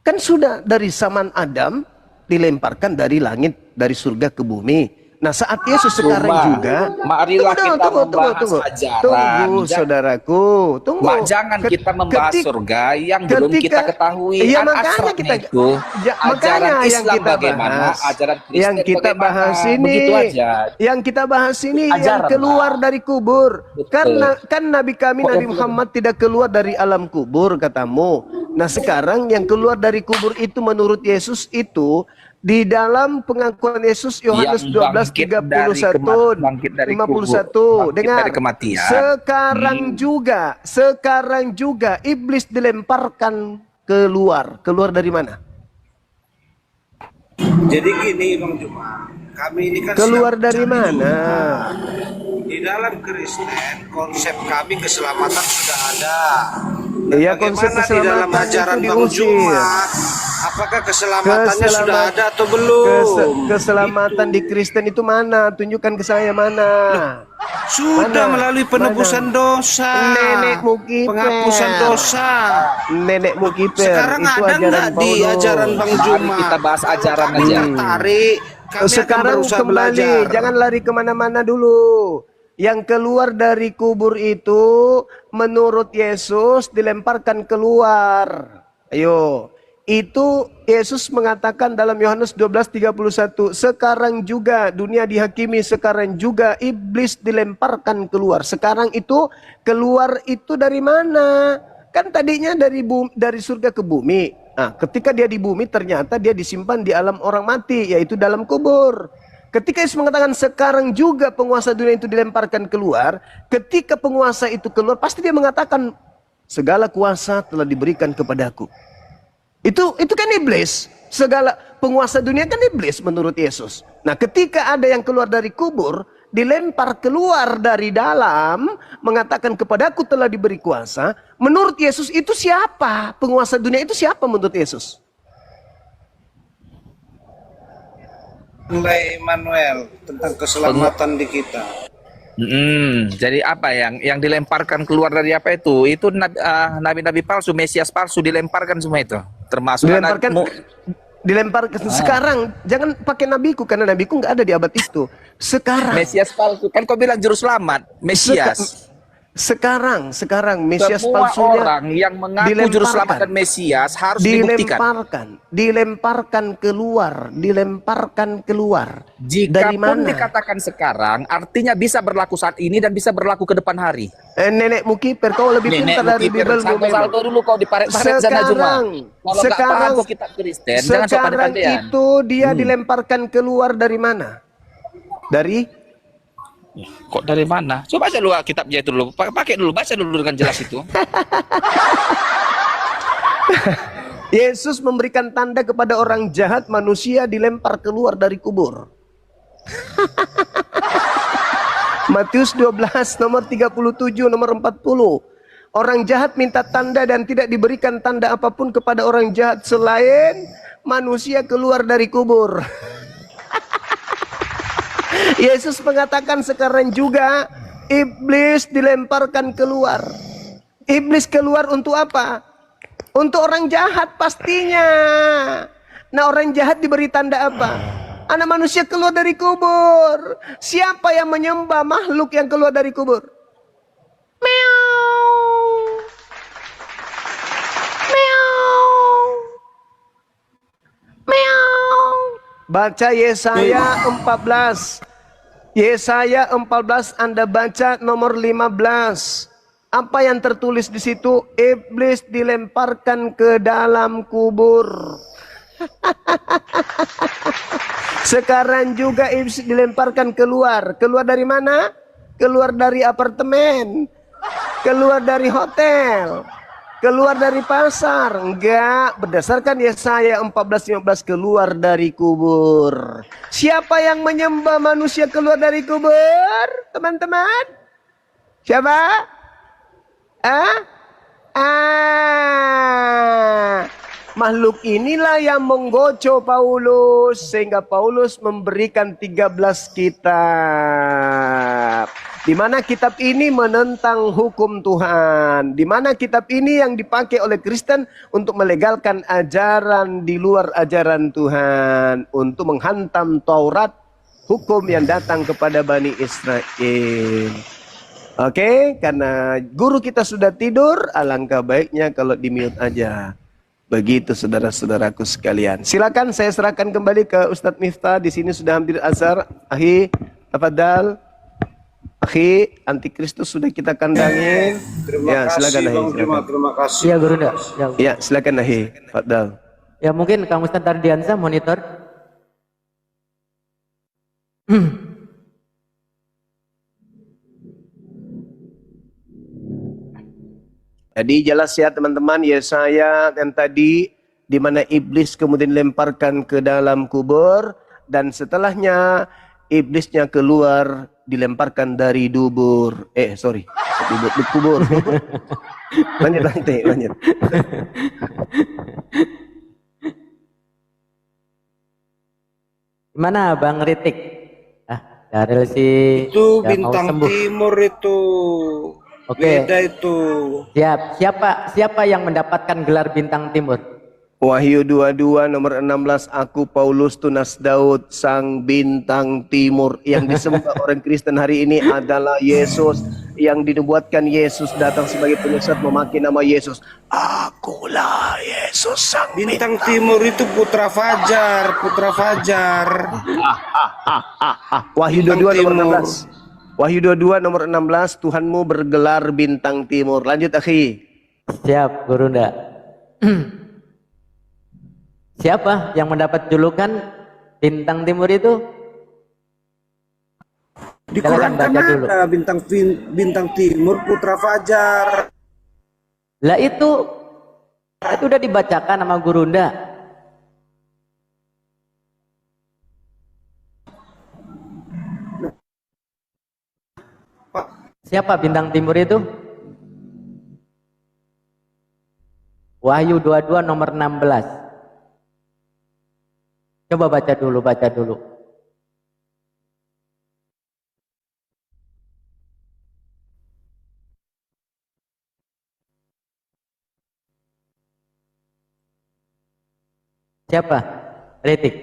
Kan sudah dari zaman Adam dilemparkan dari langit, dari surga ke bumi. Nah saat Yesus sekarang juga, marilah kita membahas ajaran. Tunggu saudaraku, tunggu. Jangan kita membahas surga yang belum kita ketahui. Iya makanya kita, makanya yang kita bahas, yang kita bahas ini, yang kita bahas ini yang keluar dari kubur. Karena kan Nabi kami Nabi Muhammad tidak keluar dari alam kubur katamu. Nah sekarang yang keluar dari kubur itu menurut Yesus itu di dalam pengakuan Yesus Yohanes 12:31 51 dengar sekarang juga iblis dilemparkan keluar dari mana? Jadi gini Bang Juma, kami ini kan keluar dari mana? Di dalam Kristen konsep kami keselamatan sudah ada. Iya, konsep keselamatan di dalam ajaran itu Bang diusir. Juma, apakah keselamatannya sudah ada atau belum? Keselamatan di Kristen itu mana? Tunjukkan ke saya mana. Sudah melalui penebusan dosa, Nenekmu kiper. penghapusan dosa. Nenekmu kiper. Sekarang Itu ada ajaran nggak di Paulus. ajaran Bang Mari Juma? kita bahas ajaran aja. Tarik. Kami akan Sekarang berusaha kembali, belajar. jangan lari kemana-mana dulu. Yang keluar dari kubur itu, menurut Yesus dilemparkan keluar. Ayo, itu Yesus mengatakan dalam Yohanes 12:31, sekarang juga dunia dihakimi, sekarang juga iblis dilemparkan keluar. Sekarang itu keluar itu dari mana? Kan tadinya dari surga ke bumi. Nah, ketika dia di bumi ternyata dia disimpan di alam orang mati, yaitu dalam kubur. Ketika Yesus mengatakan sekarang juga penguasa dunia itu dilemparkan keluar, ketika penguasa itu keluar pasti dia mengatakan segala kuasa telah diberikan kepadaku. Itu kan iblis. Segala penguasa dunia kan iblis menurut Yesus. Nah, ketika ada yang keluar dari kubur, dilempar keluar dari dalam, mengatakan kepadaku telah diberi kuasa. Menurut Yesus itu siapa? Penguasa dunia itu siapa menurut Yesus? Nilai Immanuel tentang keselamatan di kita. Jadi apa yang dilemparkan keluar dari apa itu? Itu nabi-nabi palsu, Mesias palsu dilemparkan semua itu. Termasuk Dilemparkan sekarang, jangan pakai nabiku karena nabiku nggak ada di abad itu. Sekarang Mesias palsu. Kan kau bilang juru selamat, Mesias. Sekarang Mesias Semua palsunya orang yang mengaku juru selamat dan Mesias harus dibuktikan. dilemparkan keluar. Dari Jika pun mana? dikatakan sekarang, artinya bisa berlaku saat ini dan bisa berlaku ke depan hari. Nenekmu kiper, kau lebih pintar dari Bible. Salto dulu kau di paret-paret sana Juma. Kalau nggak paham kau kitab Kristen, jangan sok Sekarang pandai-pandaian. itu dia dilemparkan keluar dari mana? Dari Kok dari mana? Coba baca dulu kitabnya itu dulu. Pakai dulu, baca dulu dengan jelas itu. Yesus memberikan tanda kepada orang jahat, manusia dilempar keluar dari kubur. Matius 12 nomor 37 nomor 40. Orang jahat minta tanda dan tidak diberikan tanda apapun kepada orang jahat selain manusia keluar dari kubur. Yesus mengatakan sekarang juga iblis dilemparkan keluar. Iblis keluar untuk apa? Untuk orang jahat pastinya. Nah, orang jahat diberi tanda apa? Anak manusia keluar dari kubur. Siapa yang menyembah makhluk yang keluar dari kubur? Meow. Meow. Meow. Baca Yesaya 14. Yesaya 14 Anda baca nomor 15. Apa yang tertulis di situ? Iblis dilemparkan ke dalam kubur. Sekarang juga iblis dilemparkan keluar. Keluar dari mana? Keluar dari apartemen. Keluar dari hotel. Keluar dari pasar. Enggak, berdasarkan Yesaya 14:15 keluar dari kubur. Siapa yang menyembah manusia keluar dari kubur? Teman-teman? Siapa? Makhluk inilah yang menggocoh Paulus sehingga Paulus memberikan 13 kitab. Di mana kitab ini menentang hukum Tuhan. Di mana kitab ini yang dipakai oleh Kristen untuk melegalkan ajaran di luar ajaran Tuhan. Untuk menghantam Taurat, hukum yang datang kepada Bani Israel. Oke, karena guru kita sudah tidur, alangkah baiknya kalau di-mute aja. Begitu saudara-saudaraku sekalian. Silakan saya serahkan kembali ke Ustadz Miftah. Di sini sudah hampir azhar. Ahi, tafadhal. Akhi, antikristus sudah kita kandangin. Terima silakan kasih Ahi. Bang Juma, terima kasih. Iya guru ndak. Ya, silakan Ahi. Tafadhal. Ya mungkin Kang Ustadz Tardiansa monitor. Jadi jelas ya teman-teman, Yesaya yang tadi di mana iblis kemudian dilemparkan ke dalam kubur dan setelahnya iblisnya keluar dilemparkan dari dubur. Kubur. Lanjut. Gimana Bang Ritik? Daril si Itu ya, mau bintang sembuh. timur itu. Oke. Beda itu. Siap. Siapa yang mendapatkan gelar bintang timur? Wahyu 22 nomor 16, aku Paulus tunas Daud sang bintang timur. Yang disembah orang Kristen hari ini adalah Yesus. Yang dinubuatkan Yesus datang sebagai penyesat memakai nama Yesus. Akulah Yesus sang Bintang timur itu putra Fajar, putra Fajar. Wahyu Bintang 22 nomor timur. 16. Wahyu 22 nomor 16, Tuhanmu bergelar bintang timur. Lanjut akhi. Siap, Gurunda. Siapa yang mendapat julukan bintang timur itu? Di Silakan Quran kan baca dulu. ada bintang timur putra Fajar. Lah itu udah dibacakan sama Gurunda. Siapa bintang timur itu? Wahyu 22 nomor 16. Coba baca dulu. Siapa? Ritik.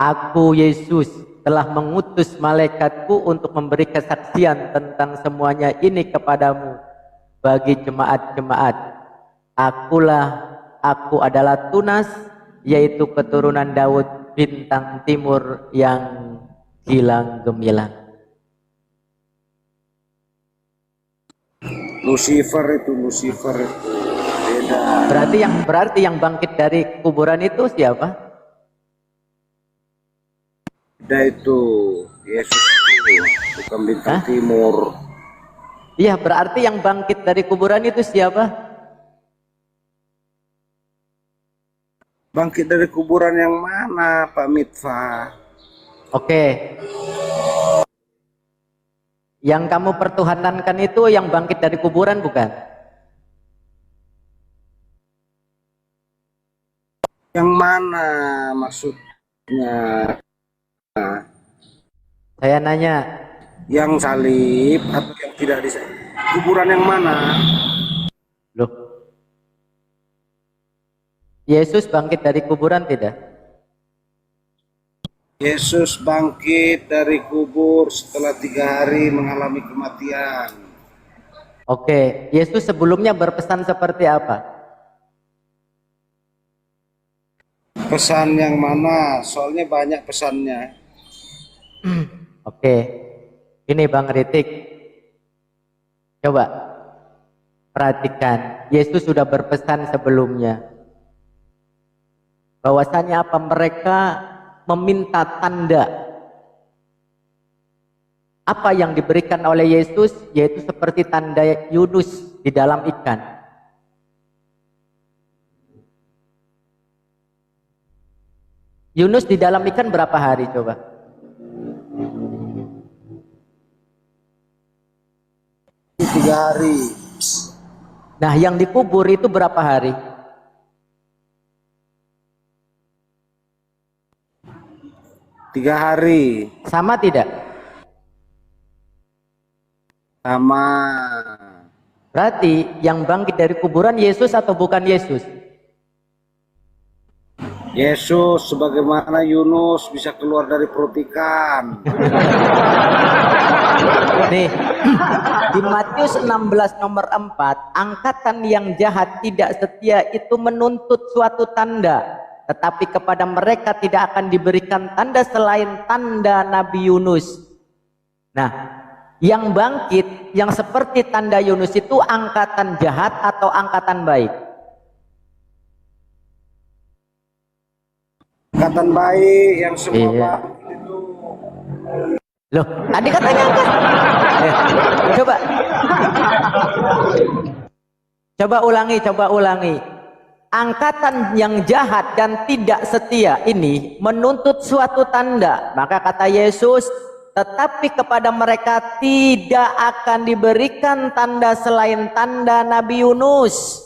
Aku Yesus telah mengutus malaikatku untuk memberi kesaksian tentang semuanya ini kepadamu bagi jemaat-jemaat. Aku adalah Tunas, yaitu keturunan Daud, bintang timur yang gilang gemilang. Lucifer itu beda. Berarti yang bangkit dari kuburan itu siapa? Beda itu Yesus itu, bukan bintang timur. Iya, berarti yang bangkit dari kuburan itu siapa? Bangkit dari kuburan yang mana, Pak Mitfa? Oke. Yang kamu pertuhanankan itu yang bangkit dari kuburan bukan? Yang mana maksudnya? Saya nanya. Yang salib atau yang tidak disalib? Kuburan yang mana? Loh. Yesus bangkit dari kuburan tidak? Yesus bangkit dari kubur setelah 3 hari mengalami kematian. Oke, Yesus sebelumnya berpesan seperti apa? Pesan yang mana? Soalnya banyak pesannya. Oke, ini Bang Ritik. Coba perhatikan, Yesus sudah berpesan sebelumnya. Bahwasanya apa, mereka meminta tanda. Apa yang diberikan oleh Yesus, yaitu seperti tanda Yunus di dalam ikan. Yunus di dalam ikan berapa hari coba? Tiga hari. Nah, yang dikubur itu berapa hari? 3 hari. Sama tidak? Sama. Berarti yang bangkit dari kuburan Yesus atau bukan Yesus? Yesus, sebagaimana Yunus bisa keluar dari perut ikan. Nih, di Matius 16 nomor 4, angkatan yang jahat tidak setia itu menuntut suatu tanda, tetapi kepada mereka tidak akan diberikan tanda selain tanda Nabi Yunus. Nah, yang bangkit, yang seperti tanda Yunus itu angkatan jahat atau angkatan baik? Angkatan baik yang semua Iya. bangkit itu. Loh, tadi katanya angkat. Coba ulangi. Angkatan yang jahat dan tidak setia ini menuntut suatu tanda. Maka kata Yesus, tetapi kepada mereka tidak akan diberikan tanda selain tanda Nabi Yunus.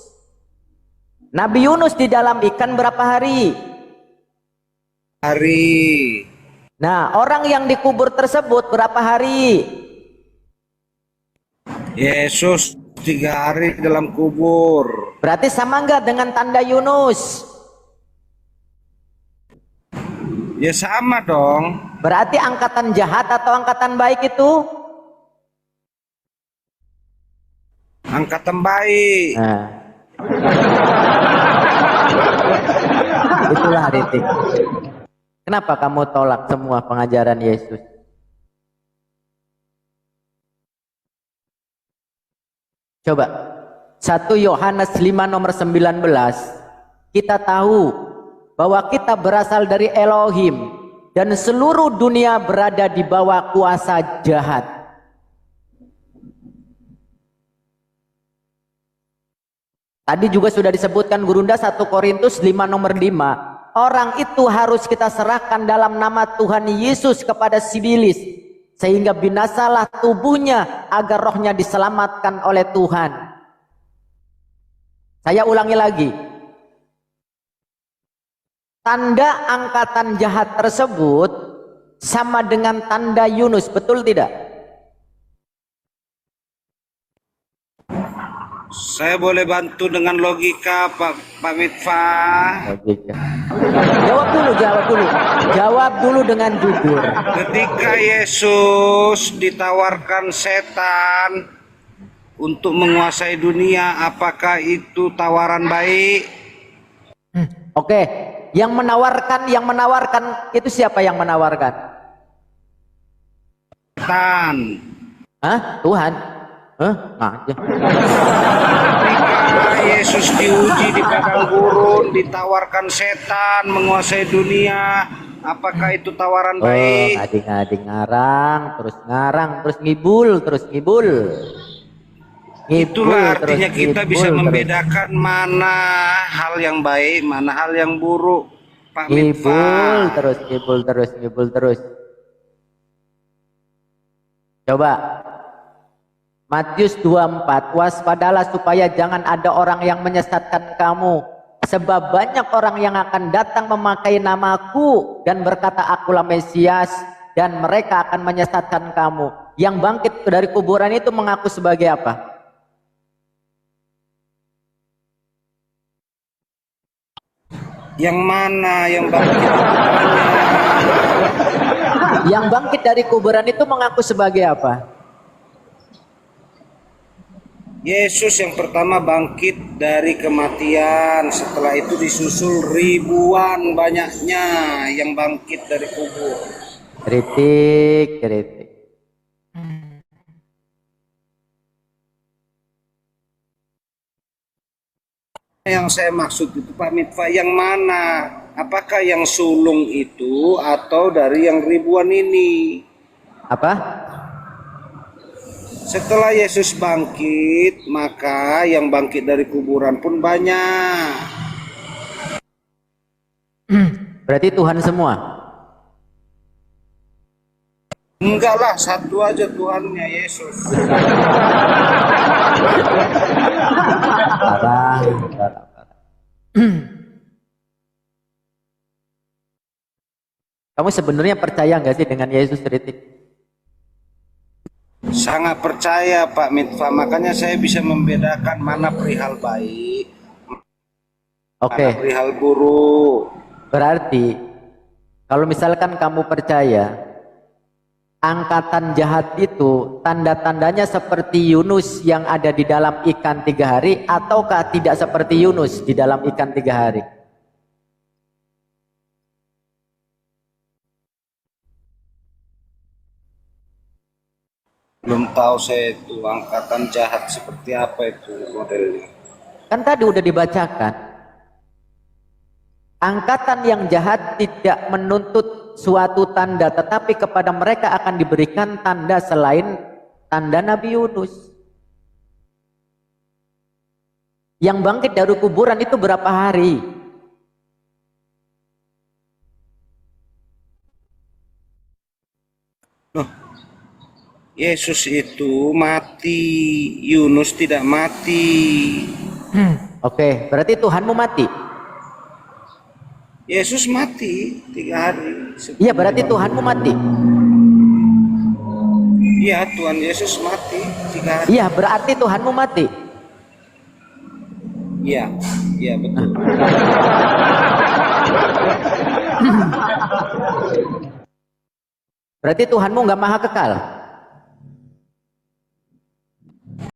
Nabi Yunus di dalam ikan berapa hari? hari. Nah, orang yang dikubur tersebut berapa hari? Yesus 3 hari dalam kubur. Berarti sama enggak dengan tanda Yunus? Ya sama dong. Berarti angkatan jahat atau angkatan baik itu? Angkatan baik. Nah. Itulah Ritik. Kenapa kamu tolak semua pengajaran Yesus? Coba 1 Yohanes 5 nomor 19. Kita tahu bahwa kita berasal dari Elohim dan seluruh dunia berada di bawah kuasa jahat. Tadi juga sudah disebutkan Gurunda 1 Korintus 5 nomor 5. Orang itu harus kita serahkan dalam nama Tuhan Yesus kepada sibilis, sehingga binasalah tubuhnya agar rohnya diselamatkan oleh Tuhan. Saya ulangi lagi. Tanda angkatan jahat tersebut sama dengan tanda Yunus, betul tidak? Saya boleh bantu dengan logika Pak Mitfa. Logika. Jawab dulu dengan jujur. Ketika Yesus ditawarkan setan untuk menguasai dunia, apakah itu tawaran baik? Oke, yang menawarkan itu siapa yang menawarkan? Setan. Hah? Tuhan? Hah? Aja. Ketika Yesus diuji di padang gurun, ditawarkan setan menguasai dunia, apakah itu tawaran baik? Ngadi-ngadi ngarang, terus ngibul. Itulah artinya kita bisa membedakan mana hal yang baik, mana hal yang buruk, Pak Mitfa. ngibul terus. Coba Matius 24, waspadalah supaya jangan ada orang yang menyesatkan kamu, sebab banyak orang yang akan datang memakai namaku dan berkata akulah Mesias, dan mereka akan menyesatkan kamu. Yang bangkit dari kuburan itu mengaku sebagai apa? Yang mana yang bangkit? Yang bangkit dari kuburan itu mengaku sebagai apa? Yesus yang pertama bangkit dari kematian, setelah itu disusul ribuan banyaknya yang bangkit dari kubur. Kritik. Yang saya maksud itu Pak Mitfa, yang mana? Apakah yang sulung itu atau dari yang ribuan ini? Apa? Setelah Yesus bangkit, maka yang bangkit dari kuburan pun banyak. Berarti Tuhan semua? Enggak lah, satu aja Tuhannya, Yesus. Parah. Kamu sebenarnya percaya nggak sih dengan Yesus, Ritik? Sangat percaya Pak Mitfa, makanya saya bisa membedakan mana perihal baik, mana perihal buruk. Berarti kalau misalkan kamu percaya angkatan jahat itu tanda-tandanya seperti Yunus yang ada di dalam ikan 3 hari, ataukah tidak seperti Yunus di dalam ikan 3 hari? Belum tahu saya itu angkatan jahat seperti apa itu modelnya. Kan tadi udah dibacakan. Angkatan yang jahat tidak menuntut suatu tanda, tetapi kepada mereka akan diberikan tanda selain tanda Nabi Yunus. Yang bangkit dari kuburan itu berapa hari? Yesus itu mati, Yunus tidak mati. Oke, berarti Tuhanmu mati. Yesus mati 3 hari. Iya, berarti Tuhanmu mati. Iya, Tuhan Yesus mati 3 hari. Iya, berarti Tuhanmu mati. Iya, iya betul. Berarti Tuhanmu nggak maha kekal.